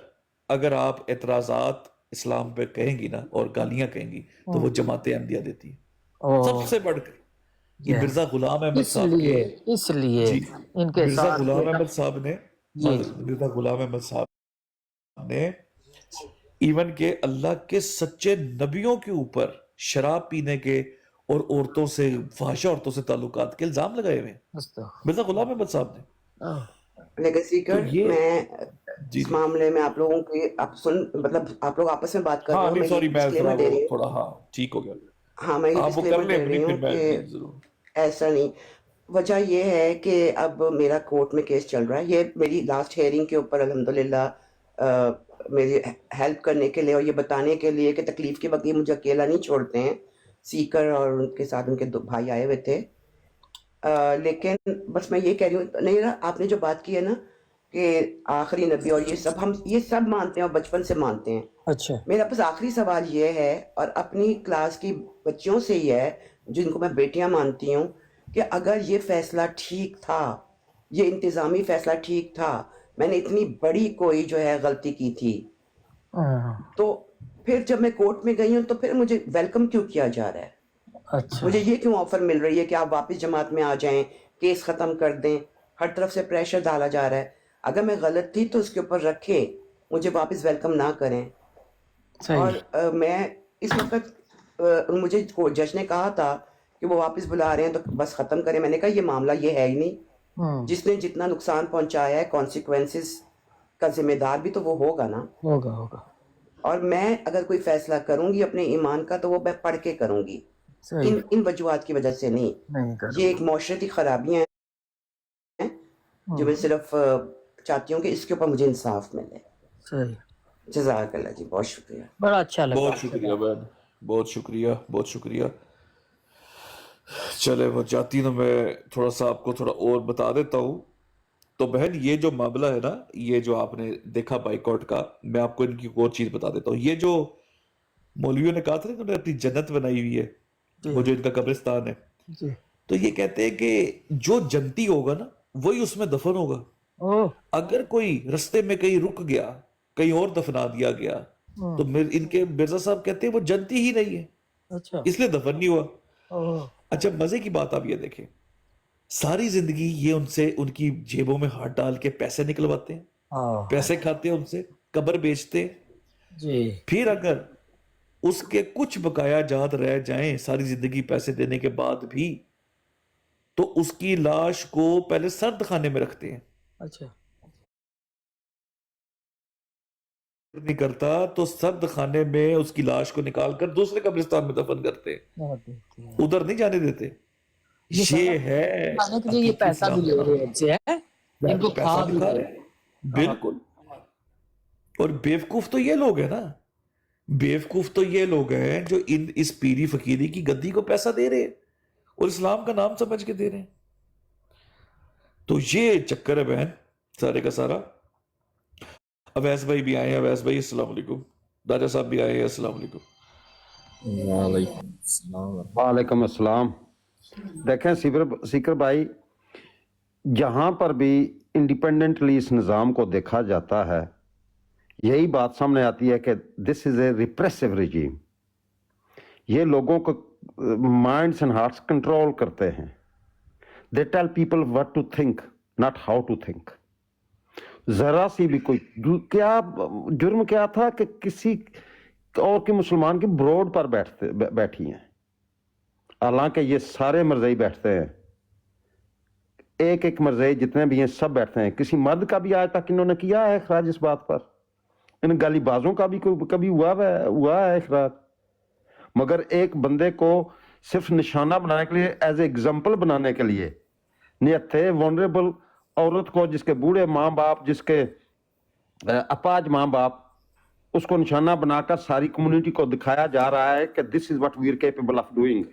اگر آپ اعتراضات اسلام پہ کہیں گی نا اور گالیاں کہیں گی تو وہ جماعت احمدیہ دیتی ہے سب سے بڑھ کر. یہ مرزا غلام احمد صاحب کے، اس لیے جی ان کے مرزا ساتھ غلام احمد صاحب نے، مرزا غلام احمد صاحب نے ایون کہ اللہ کے سچے نبیوں کے اوپر شراب پینے کے اور عورتوں سے، فحاشہ عورتوں سے تعلقات کے الزام لگائے ہوئے ہیں مرزا غلام احمد صاحب نے. لیگسی تو کر یہ میں جی اس معاملے میں آپ لوگوں کی مطلب آپ لوگ آپس میں بات کر رہے ہاں ہو، نہیں میں سوری، یہ میں ڈسکلیمر دے رہی ہوں. تھوڑا ہاں ٹھیک ہو گیا. ہاں میں یہ آپ وہ کر ڈسکلیمر لیں دے اپنی، رہی پھر ہوں میں کہ جی ضرور. ایسا نہیں. وجہ یہ ہے کہ اب میرا کورٹ میں کیس چل رہا ہے. یہ میری لاسٹ ہیئرنگ کے اوپر الحمدللہ میری ہیلپ کرنے کے لیے اور یہ بتانے کے لیے کہ تکلیف کے وقت یہ مجھے اکیلا نہیں چھوڑتے ہیں. سیکر اور ان کے ساتھ ان کے 2 بھائی آئے ہوئے تھے. لیکن بس میں یہ کہہ رہی ہوں، نہیں آپ نے جو بات کی ہے نا کہ آخری نبی اور یہ سب مانتے ہیں اور بچپن سے مانتے ہیں. اچھا میرا بس آخری سوال یہ ہے، اور اپنی کلاس کی بچیوں سے ہی ہے جن کو میں بیٹیاں مانتی ہوں، کہ اگر یہ فیصلہ ٹھیک تھا، یہ انتظامی فیصلہ ٹھیک تھا، میں نے اتنی بڑی کوئی جو ہے غلطی کی تھی، تو پھر جب میں کورٹ میں گئی ہوں تو پھر مجھے ویلکم کیوں کیا جا رہا ہے؟ اچھا مجھے یہ کیوں آفر مل رہی ہے کہ آپ واپس جماعت میں آ جائیں، کیس ختم کر دیں؟ ہر طرف سے پریشر ڈالا جا رہا ہے. اگر میں غلط تھی تو اس کے اوپر رکھیں, مجھے واپس ویلکم نہ کریں. اور صحیح. میں اس وقت مجھے جج نے کہا تھا کہ وہ واپس بلا رہے ہیں تو بس ختم کریں. میں نے کہا یہ معاملہ یہ ہے ہی نہیں. جس نے جتنا نقصان پہنچایا ہے کانسیکوینسز کا ذمہ دار بھی تو وہ ہوگا نا. ہوگا. اور میں اگر کوئی فیصلہ کروں گی اپنے ایمان کا تو وہ میں پڑھ کے کروں گی, صحیح. ان وجوہات کی وجہ سے نہیں. نہیں کروں. یہ ایک معاشرتی خرابیاں ہیں جو میں صرف چاہتی ہوں کہ اس کے اوپر مجھے انصاف ملے. صحیح. جزاک اللہ جی, بہت شکریہ. بڑا اچھا لگا. بہت شکریہ بہن, بہت شکریہ, بہت شکریہ. چلے وہ جاتی نا, میں تھوڑا سا آپ کو تھوڑا اور بتا دیتا ہوں. تو بہن یہ جو معاملہ ہے نا, یہ جو آپ نے دیکھا بائیکاٹ کا, میں آپ کو ان کی اور چیز بتا دیتا ہوں. یہ جو مولویوں نے کہا تھا نا کہ انہوں نے اپنی جنت بنائی ہوئی ہے, وہ جو ان کا قبرستان ہے, جی. تو یہ کہتے ہیں کہ جو جنتی ہوگا نا وہی اس میں دفن ہوگا. اگر کوئی رستے میں کہیں رک گیا, کہیں اور دفنا دیا گیا, تو ان کے مرزا صاحب کہتے ہیں وہ جنتی ہی نہیں ہے, اچھا. اس لیے دفن نہیں ہوا. اچھا مزے کی بات آپ یہ دیکھیں, ساری زندگی یہ ان سے ان کی جیبوں میں ہاتھ ڈال کے پیسے نکلواتے ہیں, پیسے کھاتے ہیں ان سے, قبر بیچتے ہیں. جی. پھر اگر اس کے کچھ بقایا جات رہ جائیں ساری زندگی پیسے دینے کے بعد بھی, تو اس کی لاش کو پہلے سرد خانے میں رکھتے ہیں. اچھا. نہیں کرتا تو سرد خانے میں اس کی لاش کو نکال کر دوسرے قبرستان میں دفن کرتے ہیں, ادھر نہیں جانے دیتے. یہ ہے کھانے کے لیے یہ پیسہ بھی لے رہے ہیں ان سے, ان کو کھا بھی رہے ہیں. بالکل. اور بیوقوف تو یہ لوگ ہیں نا, بیوقوف تو یہ لوگ ہیں جو اس پیری فقیری کی گدی کو پیسہ دے رہے ہیں اور اسلام کا نام سمجھ کے دے رہے ہیں. تو یہ چکر ہے بہن سارے کا سارا. اویس بھائی بھی آئے ہیں, اویس بھائی السلام علیکم. راجہ صاحب بھی آئے ہیں, السلام علیکم. وعلیکم السلام. دیکھیں سیکر بھائی, جہاں پر بھی انڈیپینڈنٹلی اس نظام کو دیکھا جاتا ہے یہی بات سامنے آتی ہے کہ دس از اے ریپریسو رجیم. یہ لوگوں کو مائنڈس اینڈ ہارٹس کنٹرول کرتے ہیں. They tell people what to think, not how to think. ذرا سی بھی کوئی کیا جرم کیا تھا کہ کسی اور کی مسلمان کی بروڈ پر بیٹھی ہیں, حالانکہ یہ سارے مرزائی بیٹھتے ہیں, ایک مرزائی جتنے بھی ہیں سب بیٹھتے ہیں. کسی مرد کا بھی آج تک انہوں نے کیا ہے اخراج اس بات پر؟ ان گالی بازوں کا بھی کبھی ہوا ہے اخراج؟ مگر ایک بندے کو صرف نشانہ بنانے کے لیے, ایز اے ایگزامپل بنانے کے لیے نیت تھے, ونریبل عورت کو, جس کے بوڑھے ماں باپ, جس کے اپاج ماں باپ, اس کو نشانہ بنا کر ساری کمیونٹی کو دکھایا جا رہا ہے کہ this is what we are capable of doing.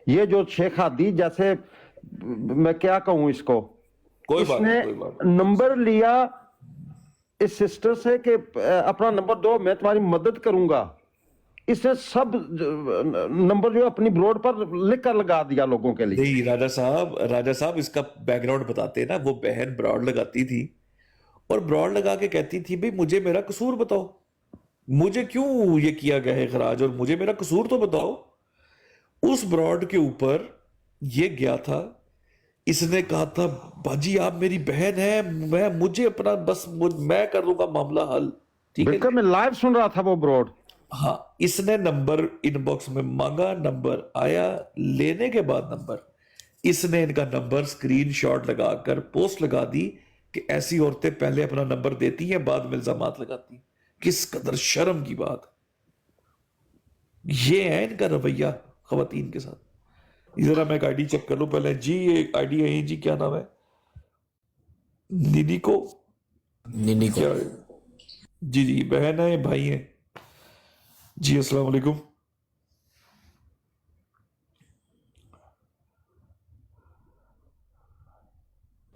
یہ جو شیخ ہادی جیسے, میں کیا کہوں اس کو, اس نے نمبر لیا اس سسٹر سے کہ اپنا نمبر دو, میں تمہاری مدد کروں گا. اس نے سب نمبر جو اپنی بروڈ پر لکھ کر لگا دیا لوگوں کے لیے. نہیں راجہ صاحب اس کا بیک گراؤنڈ بتاتے ہیں نا. وہ بہن براڈ لگاتی تھی اور براڈ لگا کے کہتی تھی بھئی مجھے میرا قصور بتاؤ, مجھے کیوں یہ کیا گیا ہے اخراج, اور مجھے میرا قصور تو بتاؤ. اس براڈ کے اوپر یہ گیا تھا, اس نے کہا تھا باجی آپ میری بہن ہیں, مجھے اپنا بس میں کر دوں گا معاملہ حل. ٹھیک ہے, بالکل میں لائیو سن رہا تھا وہ براڈ. ہاں, اس نے نمبر ان باکس میں مانگا, نمبر آیا, لینے کے بعد نمبر, اس نے ان کا نمبر سکرین شاٹ لگا کر پوسٹ لگا دی کہ ایسی عورتیں پہلے اپنا نمبر دیتی ہیں بعد میں الزامات لگاتی ہیں. کس قدر شرم کی بات. یہ ہے ان کا رویہ خواتین کے ساتھ. ذرا میں ایک آئی ڈی چیک کر لوں پہلے. جی ایک آئی ڈی ہے جی, کیا نام ہے, نینیکو کیا ہے؟ جی بہن ہے, بھائی ہیں جی. السلام علیکم.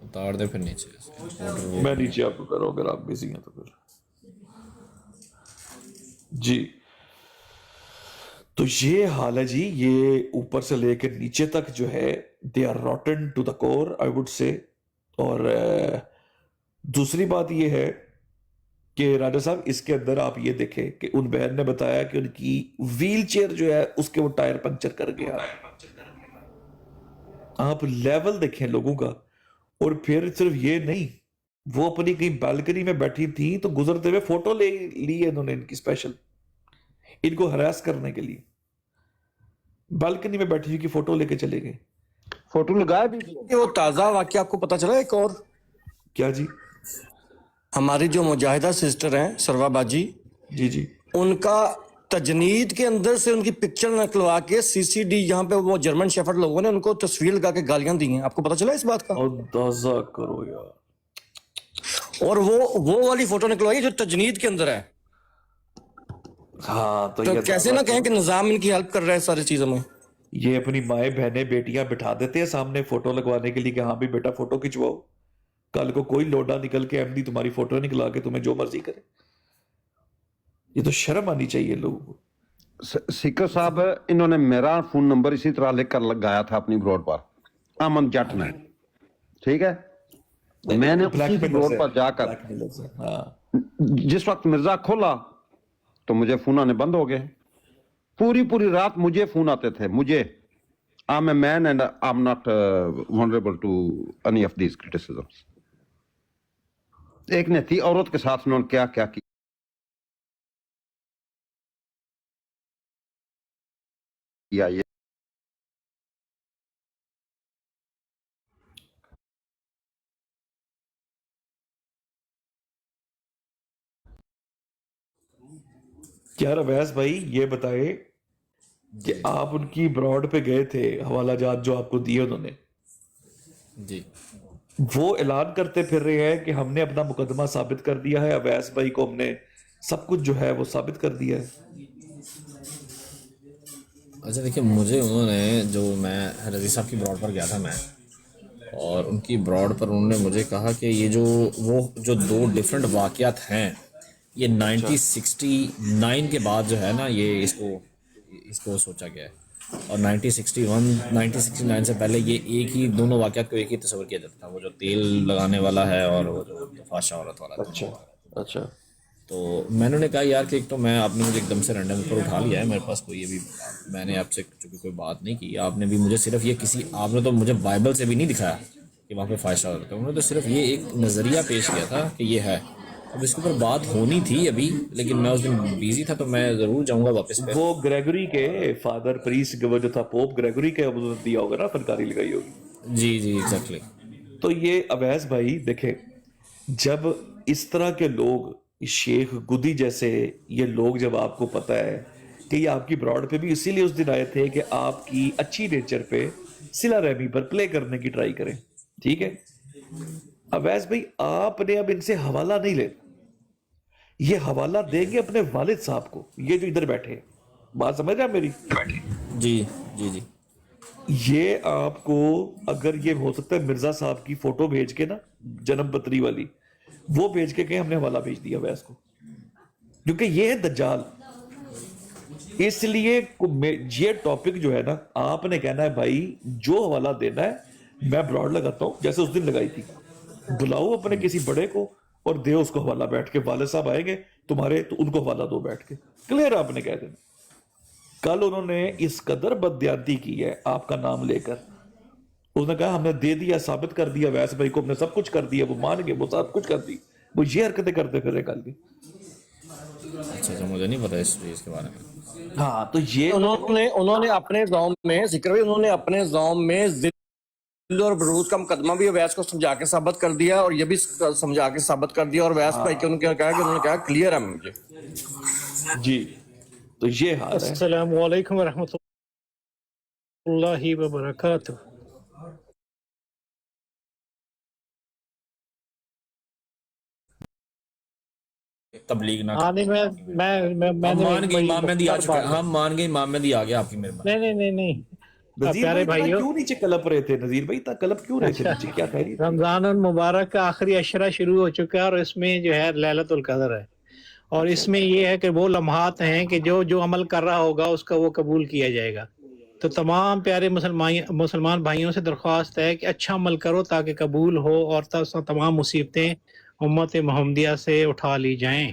اتار دے پھر نیچے, میں نیچے آپ کو کر رہا ہوں اگر آپ بزی ہیں تو پھر. جی تو یہ حال ہے جی, یہ اوپر سے لے کے نیچے تک جو ہے they are rotten to the core I would say. اور دوسری بات یہ ہے کہ راجہ صاحب اس کے اندر آپ یہ دیکھیں کہ ان بہن نے بتایا کہ ان کی ویل چیئر جو ہے اس کے وہ ٹائر پنکچر کر گیا. آپ لیول دیکھیں لوگوں کا, اور پھر صرف یہ نہیں، وہ اپنی کہیں بالکنی میں بیٹھی تھی تو گزرتے ہوئے فوٹو لے لی ہے انہوں نے ان کی اسپیشل، ان کو ہراس کرنے کے لیے بالکنی میں بیٹھی ہوئی کی فوٹو لے کے چلے گئے. فوٹو لگایا بھی. وہ تازہ واقعہ آپ کو پتا چلا ایک اور؟ کیا جی؟ ہماری جو مجاہدہ سسٹر ہیں سروا باجی، جی ان کا تجنید کے اندر سے ان کی پکچر نکلوا کے سی سی ڈی، یہاں پہ وہ جرمن شیفرڈ لوگوں نے ان کو تصویر لگا کے گالیاں دی ہیں. آپ کو پتا چلا اس بات کا؟ اندازہ کرو یار. اور وہ والی فوٹو نکلوائی جو تجنید کے اندر ہے. ہاں تو تو یہ کیسے نہ کہیں کہ نظام ان کی ہیلپ کر رہا ہے ساری چیزوں میں. یہ اپنی مائیں بہنیں بیٹیاں بٹھا دیتے ہیں سامنے فوٹو لگوانے کے لیے کہ ہاں بھی بیٹا فوٹو کھنچواؤ. کل کو کوئی لوڈا نکل کے ایم ڈی تمہاری فوٹو نکلا کے تمہیں جو مرضی کرے. یہ تو شرم آنی چاہیے لوگوں کو. سیکر صاحب انہوں نے میرا فون نمبر اسی طرح لکھ کر لگایا تھا اپنی بروڈ پر، امن جٹ نے، ٹھیک ہے. میں نے اسی بروڈ پر جا کر جس وقت مرزا کھولا تو مجھے فون آنے بند ہو گئے. پوری رات مجھے فون آتے تھے. مجھے I'm a man and I'm not vulnerable to any of these criticisms. ایک نے تھی عورت کے ساتھ انہوں نے کیا کیا یہ کیا رویس بھائی یہ بتائے کہ آپ ان کی براڈ پہ گئے تھے، حوالہ جات جو آپ کو دیے انہوں نے، جی وہ اعلان کرتے پھر رہے ہیں کہ ہم نے اپنا مقدمہ ثابت کر دیا ہے، اویس بھائی کو ہم نے سب کچھ جو ہے وہ ثابت کر دیا ہے. اچھا دیکھیں، مجھے انہوں نے جو میں رضی صاحب کی براڈ پر گیا تھا میں، اور ان کی براڈ پر انہوں نے مجھے کہا کہ یہ جو دو ڈیفرنٹ واقعات ہیں، یہ 1969 کے بعد جو ہے نا یہ اس کو سوچا گیا ہے، اور 1969 سے پہلے یہ ایک ہی دونوں واقعات کو ایک ہی تصور کیا جاتا تھا، وہ جو تیل لگانے والا ہے اور وہ جو فحاشہ عورت والا. اچھا تو میں نے کہا یار کہ ایک تو میں آپ نے مجھے ایک دم سے رینڈم پر اٹھا لیا ہے، میرے پاس کوئی ابھی میں نے آپ سے چونکہ کوئی بات نہیں کی، آپ نے بھی مجھے صرف یہ آپ نے تو مجھے بائبل سے بھی نہیں دکھایا کہ وہاں پہ فحاشہ عورت ہے، انہوں نے تو صرف یہ ایک نظریہ پیش کیا تھا کہ یہ ہے. اب اس کے اوپر بات ہونی تھی ابھی، لیکن میں اس دن بیزی تھا تو میں ضرور جاؤں گا واپس پہ. وہ گریگوری کے فادر پریسٹ وہ جو تھا پوپ گریگوری کے دیا ہوگا نا، فنکاری لگائی ہوگی. جی ایگزیکٹلی. تو یہ اویس بھائی دیکھیں، جب اس طرح کے لوگ شیخ گدی جیسے یہ لوگ، جب آپ کو پتہ ہے کہ یہ آپ کی براڈ پہ بھی اسی لیے اس دن آئے تھے کہ آپ کی اچھی نیچر پہ صلہ رحمی پر پلے کرنے کی ٹرائی کریں، ٹھیک ہے. اویس بھائی آپ نے اب ان سے حوالہ نہیں لینا، یہ حوالہ دیں گے اپنے والد صاحب کو، یہ جو ادھر بیٹھے ہیں. بات سمجھ رہے ہیں میری؟ جی یہ آپ کو اگر یہ ہو سکتا ہے مرزا صاحب کی فوٹو بھیج کے نا، جنم پتری والی، وہ بھیج کے کہیں ہم نے حوالہ بھیج دیا ویس کو، کیونکہ یہ ہے دجال. اس لیے یہ ٹاپک جو ہے نا، آپ نے کہنا ہے بھائی جو حوالہ دینا ہے میں براڈ لگاتا ہوں جیسے اس دن لگائی تھی. بلاؤ اپنے کسی بڑے کو اور دے اس کو حوالہ، بیٹھ کے والد صاحب آئیں گے تمہارے تو ان کو حوالہ دو بیٹھ کے، کلیئر آپ نے کہہ دینا. کل انہوں نے اس قدر بددیانتی کی ہے آپ کا نام لے کر، اس نے کہا ہم نے دے دیا، ثابت کر دیا ویس بھائی کو، ہم نے سب کچھ کر دیا، وہ مان گئے، وہ سب کچھ کر دی. وہ یہ حرکتیں کرتے پھر کل کی. اچھا مجھے نہیں پتا اس چیز کے بارے میں. ہاں تو یہ انہوں نے اپنے زوم میں ذکر بھی، انہوں نے اپنے زوم میں ذل اور بروز کا مقدمہ بھی اویس کو سمجھا کے ثابت کر دیا، اور یہ بھی سمجھا کے ثابت کر دیا، اور اویس بھائی کے انہوں نے کہا کلیئر ہے مجھے. جی تو یہ حال ہے. السلام علیکم ورحمۃ اللہ وبرکاتہ. تبلیغ نہ ہم مان گئے امام مہدی آ چکا ہے، ہم مان گئے امام مہدی آ گیا، آپ کی مہربانی. نہیں نذیر پیارے بھائی بھائیوں، کیوں نیچے کلپ رہے تھے؟ نذیر بھائی کلپ کیوں رہے تھے نیچے؟ کیا خیریت؟ رمضان المبارک کا آخری عشرہ شروع ہو چکا ہے، اور اس میں جو ہے لیلۃ القدر ہے، اور اس میں یہ ہے کہ وہ لمحات ہیں کہ جو عمل کر رہا ہوگا اس کا وہ قبول کیا جائے گا. تو تمام پیارے مسلمان بھائیوں سے درخواست ہے کہ اچھا عمل کرو تاکہ قبول ہو، اور تمام مصیبتیں امت محمدیہ سے اٹھا لی جائیں.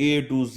A to Z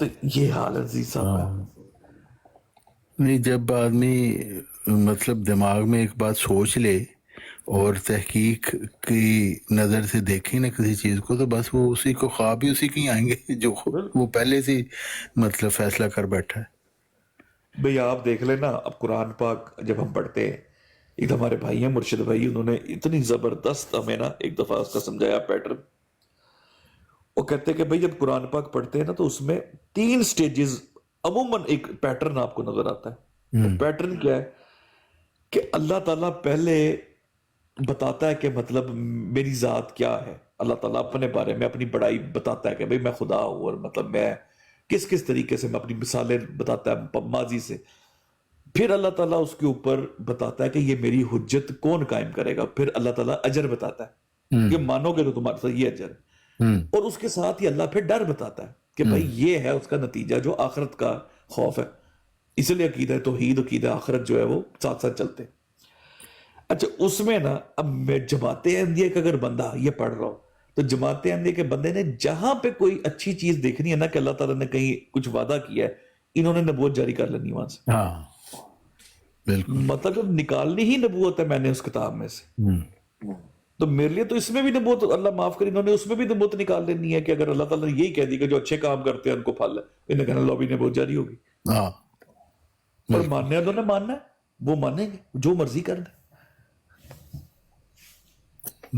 تو یہ حال ہے عزیز صاحب کا. نہیں، جب آدمی مطلب دماغ میں ایک بات سوچ لے اور تحقیق کی نظر سے دیکھیں نا کسی چیز کو، تو بس وہ اسی کو خواب ہی اسی کے ہی آئیں گے جو وہ پہلے سے مطلب فیصلہ کر بیٹھا ہے. بھئی آپ دیکھ لیں نا، اب قرآن پاک جب ہم پڑھتے ہیں، ایک ہمارے بھائی ہیں مرشد بھائی، انہوں نے اتنی زبردست ہمیں نا ایک دفعہ اس کا سمجھایا پیٹرن. وہ کہتے ہیں کہ بھئی جب قرآن پاک پڑھتے ہیں نا تو اس میں 3 سٹیجز عموماً ایک پیٹرن آپ کو نظر آتا ہے. تو پیٹرن کیا ہے کہ اللہ تعالیٰ پہلے بتاتا ہے کہ مطلب میری ذات کیا ہے. اللہ تعالیٰ اپنے بارے میں اپنی بڑائی بتاتا ہے کہ بھئی میں خدا ہوں، اور مطلب میں کس طریقے سے میں اپنی مثالیں بتاتا ہے ماضی سے. پھر اللہ تعالیٰ اس کے اوپر بتاتا ہے کہ یہ میری حجت کون قائم کرے گا. پھر اللہ تعالیٰ اجر بتاتا ہے کہ مانو گے تو تمہارے ساتھ یہ اجر ہے. اور اس کے ساتھ ہی اللہ پھر ڈر بتاتا ہے کہ بھئی یہ ہے اس کا نتیجہ جو آخرت کا خوف ہے. اس لیے عقیدہ توحید عقیدہ آخرت جو ہے وہ ساتھ ساتھ چلتے. اچھا اس میں نا اب میں جماعت احمدیہ کا اگر بندہ یہ پڑھ رہا ہوں تو جماعت احمدیہ کے بندے نے جہاں پہ کوئی اچھی چیز دیکھنی ہے نا کہ اللہ تعالیٰ نے کہیں کچھ وعدہ کیا ہے، انہوں نے نبوت جاری کر لینی وہاں سے. ہاں بالکل. مطلب نکالنی ہی نبوت ہے میں نے اس کتاب میں سے. تو میرے لیے تو اس میں بھی نبوت، اللہ معاف کرے، انہوں نے اس میں بھی نبوت نکال لینی ہے کہ اگر اللہ تعالیٰ نے یہی کہہ دی کہ جو اچھے کام کرتے ہیں ان کو پھل ہے، انہیں کہنا لو بھی نبوت جاری ہوگی. ہاں اور ماننے والوں نے ماننا ہے، وہ مانیں گے جو مرضی کر دیں.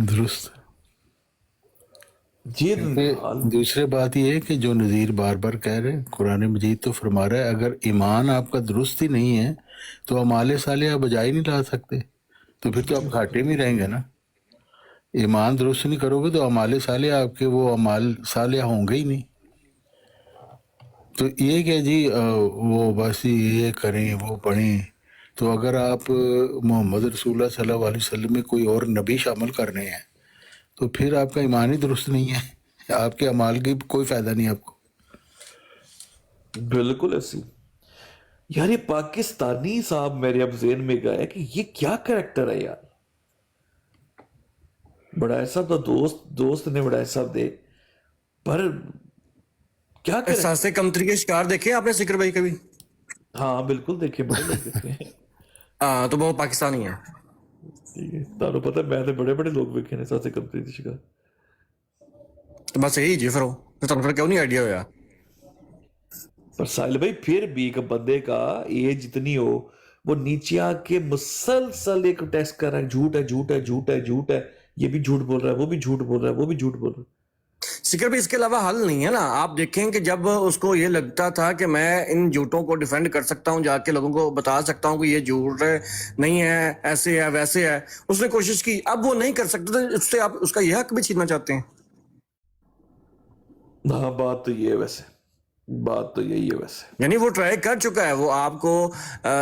درست. یہ دوسری بات یہ ہے کہ جو نذیر بار بار کہہ رہے ہیں، قرآن مجید تو فرما رہا ہے اگر ایمان آپ کا درست ہی نہیں ہے تو اعمال صالحہ بجائے نہیں لا سکتے، تو پھر تو آپ گھاٹے میں رہیں گے نا. ایمان درست نہیں کرو گے تو اعمال صالحہ آپ کے وہ اعمال صالحہ ہوں گے ہی نہیں. تو یہ کہ جی وہ بس یہ کریں وہ پڑھیں، تو اگر آپ محمد رسول اللہ صلی اللہ علیہ وسلم میں کوئی اور نبی شامل کر رہے ہیں تو پھر آپ کا ایمان ہی درست نہیں ہے، آپ کے اعمال کی کوئی فائدہ نہیں آپ کو. بالکل ایسی. یار یہ پاکستانی صاحب میرے اب ذہن میں گیا ہے کہ یہ کیا کریکٹر ہے یار. بڑا صاحب تو دوست نے بڑا صاحب دے، پر کیا کریں. احساس کمتری کے شکار دیکھے آپ نے ذکر بھائی کبھی؟ ہاں بالکل دیکھے، بڑے لوگ دیکھے ہیں. ہاں تو وہ پاکستانی ہیں. ٹھیک ہے، تانوں پتہ میں تو بڑے لوگ دیکھے ہیں احساس کمتری کے شکار. تو بس یہی جی پھر تمہیں پھر کیوں نہیں آئیڈیا ہوا؟ پر ساحل بھائی پھر بھی ایک بندے کا ایج جتنی ہو وہ نیچے آ کے مسلسل ایک ٹیسٹ کر رہا ہے، جھوٹ ہے جھوٹ ہے جھوٹ ہے جھوٹ ہے، یہ بھی جھوٹ بول رہا ہے، وہ بھی جھوٹ بول رہا ہے، وہ بھی جھوٹ بول رہا ہے. سکر بھی اس کے علاوہ حل نہیں ہے نا. آپ دیکھیں کہ جب اس کو یہ لگتا تھا کہ میں ان جھوٹوں کو ڈیفینڈ کر سکتا ہوں، جا کے لوگوں کو بتا سکتا ہوں کہ یہ جھوٹ نہیں ہے، ایسے ہے ویسے ہے، اس نے کوشش کی. اب وہ نہیں کر سکتے تو اس سے آپ اس کا یہ حق بھی چھیننا چاہتے ہیں. ہاں بات تو یہ ہے، ویسے بات تو یہی ہے. ویسے یعنی وہ ٹرائی کر چکا ہے، وہ آپ کو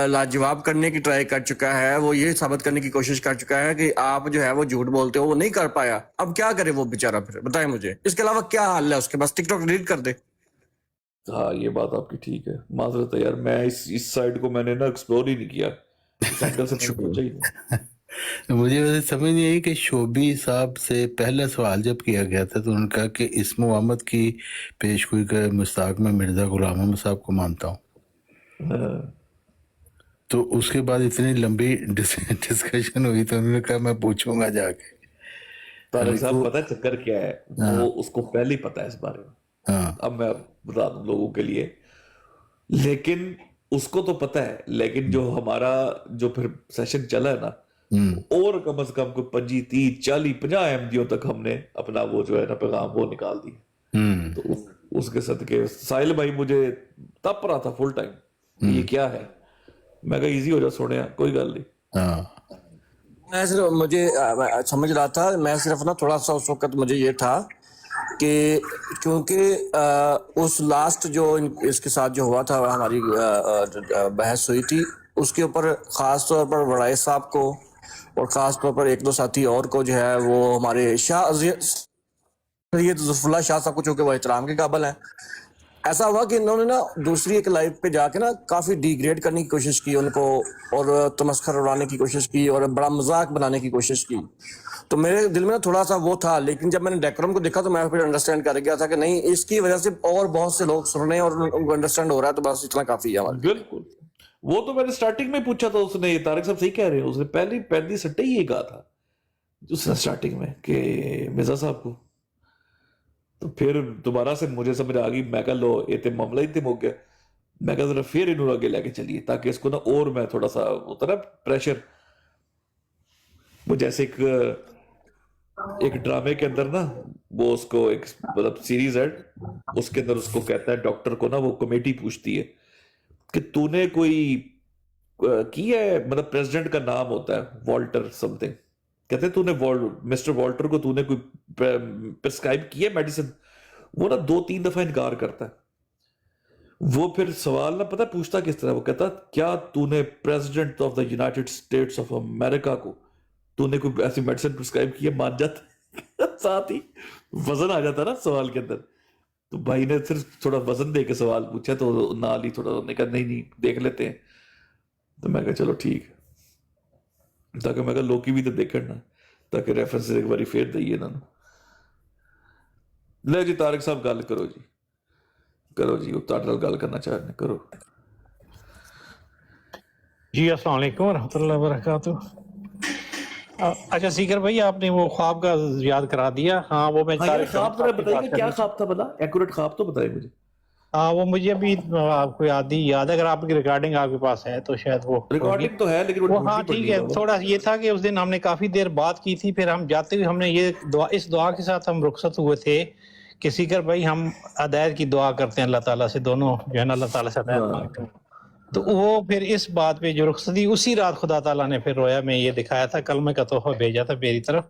لاجواب کرنے کی ٹرائی کر چکا ہے، وہ یہ ثابت کرنے کی کوشش کر چکا ہے کہ آپ جو ہے وہ جھوٹ بولتے ہو، وہ نہیں کر پایا. اب کیا کرے وہ بیچارہ؟ پھر بتائیں مجھے اس کے علاوہ کیا حل ہے اس کے پاس؟ ٹک ٹاک ڈیلیٹ کر دے. ہاں یہ بات آپ کی ٹھیک ہے. معذرت ہے یار، میں اس سائڈ کو میں نے نا ایکسپلور ہی نہیں کیا، اس اینگل سے میں پوچھا ہی نہیں. مجھے ویسے سمجھ نہیں آئی کہ شوبی صاحب سے پہلا سوال جب کیا گیا تھا تو انہوں نے کہا کہ اسم و احمد کی پیش گوئی کا مستاق میں مرزا غلام احمد صاحب کو مانتا ہوں. تو اس کے بعد اتنی لمبی ڈسکشن ہوئی تو انہوں نے کہا میں پوچھوں گا جا کے. طارق صاحب پتہ چکر کیا ہے، وہ اس کو پہلے ہی پتہ ہے اس بارے میں. اب میں بتا دوں لوگوں کے لیے، لیکن اس کو تو پتہ ہے، لیکن جو ہمارا جو پھر سیشن چلا ہے نا، اور کم از کم کو 25 30 40 50 احمدیوں تک ہم نے اپنا وہ جو ہے نا پیغام وہ نکال دی. تو اس کے صدقے ساحل بھائی مجھے تپ رہا تھا فل ٹائم یہ کیا ہے. میں کہا ایزی ہو جا سونے، کوئی گل نہیں. میں صرف مجھے سمجھ رہا تھا، میں صرف نا تھوڑا سا اس وقت مجھے یہ تھا کہ کیونکہ اس لاسٹ جو اس کے ساتھ جو ہوا تھا ہماری بحث ہوئی تھی، اس کے اوپر خاص طور پر وڑائے صاحب کو اور خاص طور پر ایک دو ساتھی اور کو جو ہے وہ ہمارے شاہ سید ظفر اللہ شاہ صاحب کو، چونکہ وہ احترام کے قابل ہیں، ایسا ہوا کہ انہوں نے نا دوسری ایک لائف پہ جا کے نا کافی ڈیگریڈ کرنے کی کوشش کی ان کو، اور تمسخر اڑانے کی کوشش کی، اور بڑا مذاق بنانے کی کوشش کی. تو میرے دل میں نا تھوڑا سا وہ تھا، لیکن جب میں نے ڈیکورم کو دیکھا تو میں پھر انڈرسٹینڈ کر گیا تھا کہ نہیں، اس کی وجہ سے اور بہت سے لوگ سن رہے ہیں اور ان کو انڈرسٹینڈ ہو رہا ہے، تو بس اتنا کافی ہے ہمارے. بالکل. وہ تو میں نے سٹارٹنگ میں پوچھا تھا، اس نے طارق صاحب صحیح کہہ رہے ہیں، اس نے پہلی سٹے ہی یہ کہا تھا اس نے سٹارٹنگ میں کہ مرزا صاحب کو. تو پھر دوبارہ سے مجھے سمجھ آ گئی، میں کہا لو یہ تو معاملہ ہی ہو گیا. میں کہا ذرا پھر انہوں آگے لے کے چلیے تاکہ اس کو نا اور میں تھوڑا سا ہوتا نا پریشر. وہ جیسے ایک ڈرامے کے اندر نا وہ اس کو ایک مطلب سیریز ہے، اس کے اندر اس کو کہتا ہے ڈاکٹر کو نا، وہ کمیٹی پوچھتی ہے کہ تو نے کوئی کی ہے، مطلب پریزیڈنٹ کا نام ہوتا ہے والٹر سم تھنگ، کہتے ہیں تو نے مسٹر والٹر کو تو نے کوئی پرسکرائب کی ہے میڈیسن. وہ نا 2-3 دفعہ انکار کرتا ہے. وہ پھر سوال نہ پتہ پوچھتا کس طرح، وہ کہتا کیا تو نے president of the United States of America کو تو نے کوئی ایسی میڈیسن پرسکرائب کی ہے؟ مان جاتا. ساتھ ہی وزن آ جاتا نا سوال کے اندر. تو بھائی نے صرف تھوڑا وزن دے کے سوال پوچھا تو نال ہی تھوڑا نے کہا نہیں دیکھ لیتے ہیں. تو میں کہا چلو ٹھیک ہے، تاکہ میں کہا لوکی بھی تو دیکھیں نا، تاکہ ریفرنس ایک باری پھر دئیے نا. لے جی طارق صاحب گل کرو جی، کرو جی، وہ تاڑ گل کرنا چاہتے ہیں، کرو. جی السلام علیکم ورحمۃ اللہ وبرکاتہ. اچھا سیکر بھائی، آپ نے وہ خواب کا یاد کرا دیا. ہاں وہ میں ہاں یار خواب ذرا بتائیے کیا خواب تھا، بلا ایکوریٹ خواب تو بتائیے مجھے. ہاں وہ مجھے ابھی آپ کو یاد ہے، اگر آپ کی ریکارڈنگ آپ کے پاس ہے تو شاید وہ ریکارڈنگ تو ہے لیکن وہ ہاں ٹھیک ہے. تھوڑا یہ تھا کہ اس دن ہم نے کافی دیر بات کی تھی، پھر ہم جاتے ہوئے ہم نے یہ دعا، اس دعا کے ساتھ ہم رخصت ہوئے تھے کہ سیکر بھائی ہم ہدایت کی دعا کرتے ہیں اللہ تعالیٰ سے، دونوں جو ہے نا اللہ تعالیٰ سے ہدایت مانگتے ہیں. تو وہ پھر اس بات پہ جو رخصتی اسی رات خدا تعالیٰ نے پھر رویا میں یہ دکھایا تھا، کلمے کا تحفہ بھیجا تھا میری طرف.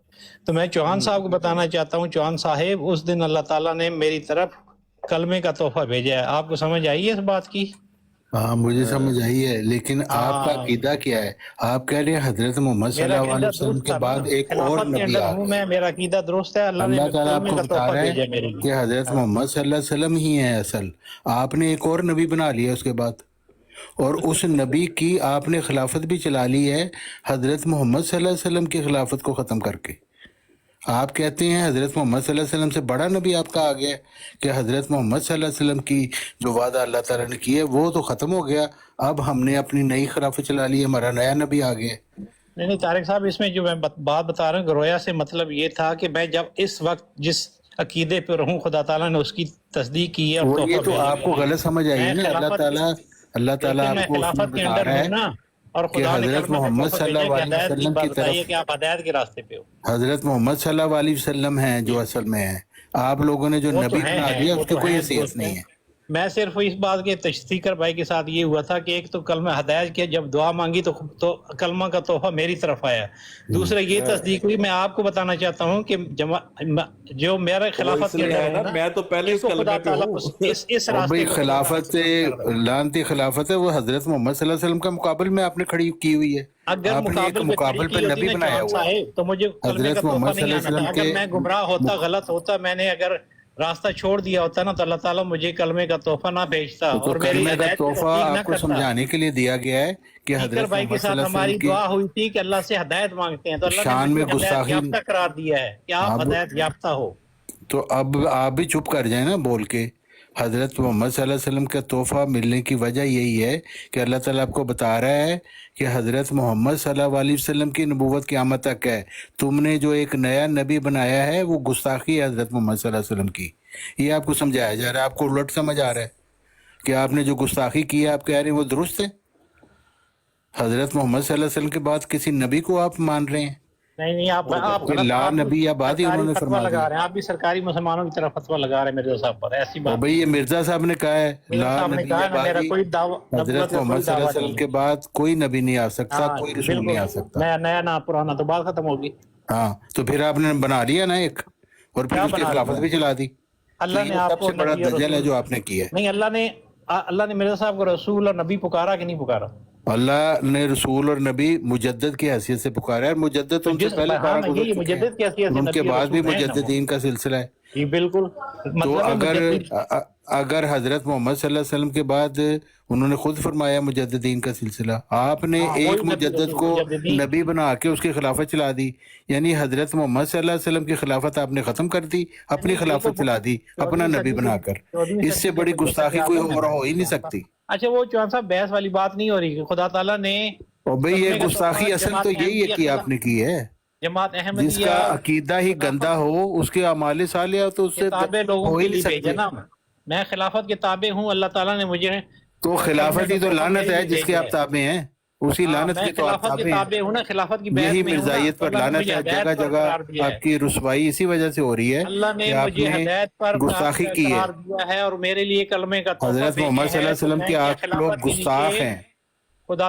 تو میں چوہان صاحب کو بتانا چاہتا ہوں، چوہان صاحب اس دن اللہ تعالیٰ نے میری طرف کلمے کا تحفہ بھیجا ہے. آپ کو سمجھ آئی ہے اس بات کی؟ ہاں مجھے سمجھ آئی ہے، لیکن آپ کا عقیدہ کیا ہے؟ آپ کہہ رہے ہیں حضرت محمد صلی اللہ علیہ وسلم کے بعد ایک اور نبی آ گئے. میرا عقیدہ درست ہے. اللہ تعالیٰ آپ کو بتا رہا ہے کہ حضرت محمد صلی اللہ علیہ وسلم ہی ہیں اصل. آپ نے ایک اور نبی بنا لیا اس کے بعد، اور اس نبی کی آپ نے خلافت بھی چلا لی ہے حضرت محمد صلی اللہ علیہ وسلم کی خلافت کو ختم کر کے. آپ کہتے ہیں حضرت محمد صلی اللہ علیہ وسلم سے بڑا نبی آپ کا آ گیا کہ حضرت محمد صلی اللہ علیہ وسلم کی جو وعدہ اللہ تعالیٰ نے کی ہے وہ تو ختم ہو گیا، اب ہم نے اپنی نئی خلافت چلا لی، ہمارا نیا نبی آ گیا. نہیں طارق صاحب، اس میں جو میں بات بتا رہا ہوں کہ رویا سے مطلب یہ تھا کہ میں جب اس وقت جس عقیدے پہ رہوں خدا تعالیٰ نے اس کی تصدیق کی ہے. وہ یہ تو آپ کو غلط سمجھ آئی ہے نا. اللہ تعالیٰ آپ کو اس میں بتا رہا ہے اور کہ حضرت محمد صلی اللہ علیہ وسلم کی طرف، کہ آپ ہدایت کے راستے پہ ہو. حضرت محمد صلی اللہ علیہ وسلم ہیں جو اصل میں ہیں. آپ لوگوں نے جو نبی بنا دیا اس کی کوئی حیثیت نہیں ہے. میں صرف اس بات کے تشتیقر بھائی کے ساتھ یہ ہوا تھا کہ ایک تو کلمہ ہدایت کیا، جب دعا مانگی تو کلمہ کا تحفہ میری طرف آیا. دوسرا یہ تصدیق ہوئی. میں آپ کو بتانا چاہتا ہوں کہ جو میرا خلافت کے اندر میں تو پہلے اس خدا تعالیٰ اس راستے خلافت لانتی خلافت ہے وہ حضرت محمد صلی اللہ علیہ وسلم کا مقابل میں آپ نے کھڑی کی ہوئی ہے. اگر مقابل پہ نبی بنایا ہوا ہے تو مجھے حضرت محمد صلی اللہ علیہ وسلم کے. اگر میں گمراہ ہوتا، غلط ہوتا، میں نے اگر راستہ چھوڑ دیا ہوتا نا تو اللہ تعالیٰ مجھے کلمے کا تحفہ نہ بھیجتا. تو کلمے کا تحفہ آپ کو سمجھانے کے لیے دیا گیا ہے کہ حضرت بھائی کے محمد صلی ساتھ اللہ ہماری علیہ دعا وسلم ہوئی تھی کہ اللہ سے ہدایت مانگتے ہیں تو اللہ شان نے میں مجھے ہدایت گستاخی یافتہ قرار دیا ہے کہ آپ ہدایت یافتہ ہو. تو اب آپ بھی چپ کر جائیں نا بول کے. حضرت محمد صلی اللہ علیہ وسلم کا تحفہ ملنے کی وجہ یہی ہے کہ اللہ تعالیٰ آپ کو بتا رہا ہے کہ حضرت محمد صلی اللہ علیہ وسلم کی نبوت قیامت تک ہے. تم نے جو ایک نیا نبی بنایا ہے وہ گستاخی ہے حضرت محمد صلی اللہ علیہ وسلم کی. یہ آپ کو سمجھایا جا رہا ہے. آپ کو الٹ سمجھ آ رہا ہے کہ آپ نے جو گستاخی کی ہے آپ کہہ رہے ہیں وہ درست ہے. حضرت محمد صلی اللہ علیہ وسلم کے بعد کسی نبی کو آپ مان رہے ہیں؟ نہیں آپ لا نبی یا بعد ہی انہوں نے فرما لگا دیا. رہے ہیں. آپ بھی سرکاری مسلمانوں کی طرف فتویٰ لگا رہے ہیں مرزا صاحب پر. ایسی بات بھائی یہ مرزا صاحب نے کہا ہے لا صاحب نے نبی کہا یا نا، میرا بعد ہی کوئی دعویٰ حضرت محمد صلی اللہ علیہ وسلم کے بعد کوئی نبی نہیں آ سکتا، کوئی رسول نہیں آ سکتا. نیا نہ پرانا تو بات ختم ہوگی. ہاں تو پھر آپ نے بنا لیا نا ایک، اور پھر اس کی خلافت بھی چلا دی. اللہ نے آپ سب کو سے بڑا دجل ہے جو آپ نے کیا ہے. نہیں، اللہ نے مرزا صاحب کو رسول اور نبی پکارا کہ نہیں پکارا؟ اللہ نے رسول اور نبی مجدد کی حیثیت سے پکارا ہے. مجدد ان سے پہلے کارا گزر چکے ہیں، ان کے بعد بھی مجددین کا سلسلہ ہے. یہ بالکل تو مطلب ہے اگر مجدد اگر حضرت محمد صلی اللہ علیہ وسلم کے بعد انہوں نے خود فرمایا مجددین کا سلسلہ، آپ نے ہاں ایک وہی نبی مجدد کو مجددین نبی بنا کے اس کی خلافت چلا دی، یعنی حضرت محمد صلی اللہ علیہ وسلم کی خلافت آپ نے ختم کر دی، اپنی نہیں یہ تو خلافت چلا دی اپنا 14ویں نبی صدی بنا کے کر، 14ویں اس سے صدی کے بڑی مجدد گستاخی کوئی اعظم اور ہے ہو ہی نہیں چوہان صاحب۔ سکتی۔ اچھا وہ چوہان صاحب بحث والی بات نہیں ہو رہی، خدا تعالیٰ نے اور بھئی صدمے یہ کا طور گستاخی پر اصل جماعت تو یہی ہے احمدیہ کہ آپ نے کی ہے، جماعت جس احمدیہ کا عقیدہ ہی گندا ہو اس کے اعمال صالحہ تو اس سے کتابیں لوگوں ہو ہی کے نہیں لیے بھیجا سکتے۔ نا، میں خلافت کے تابع ہوں، اللہ تعالیٰ نے مجھے تو کلمے خلافت کا ہی تو تحفہ لعنت میرے ہے لیے جس کے بھیجا آپ ہے۔ تابع ہیں، اسی ہاں لعنت میں کے تو آپ خلافت کے تابع ہیں۔ تابع ہوں نا، خلافت کی بیعت یہی میں ہوں نا، مرزائیت تو پر اللہ نے لعنت مجھے ہے، جگہ ہدایت پر جگہ قرار دیا ہے، آپ کی رسوائی اسی وجہ سے ہو رہی ہے اللہ نے کہ آپ مجھے نے ہدایت پر گستاخی کی ہے۔ قرار دیا ہے اور میرے لیے کلمے کا تحفہ حضرت بھیجے محمد صلی اللہ ہیں، علیہ تو وسلم میں کے کیا آپ لوگ خلافت کے گستاخ نیچے ہیں،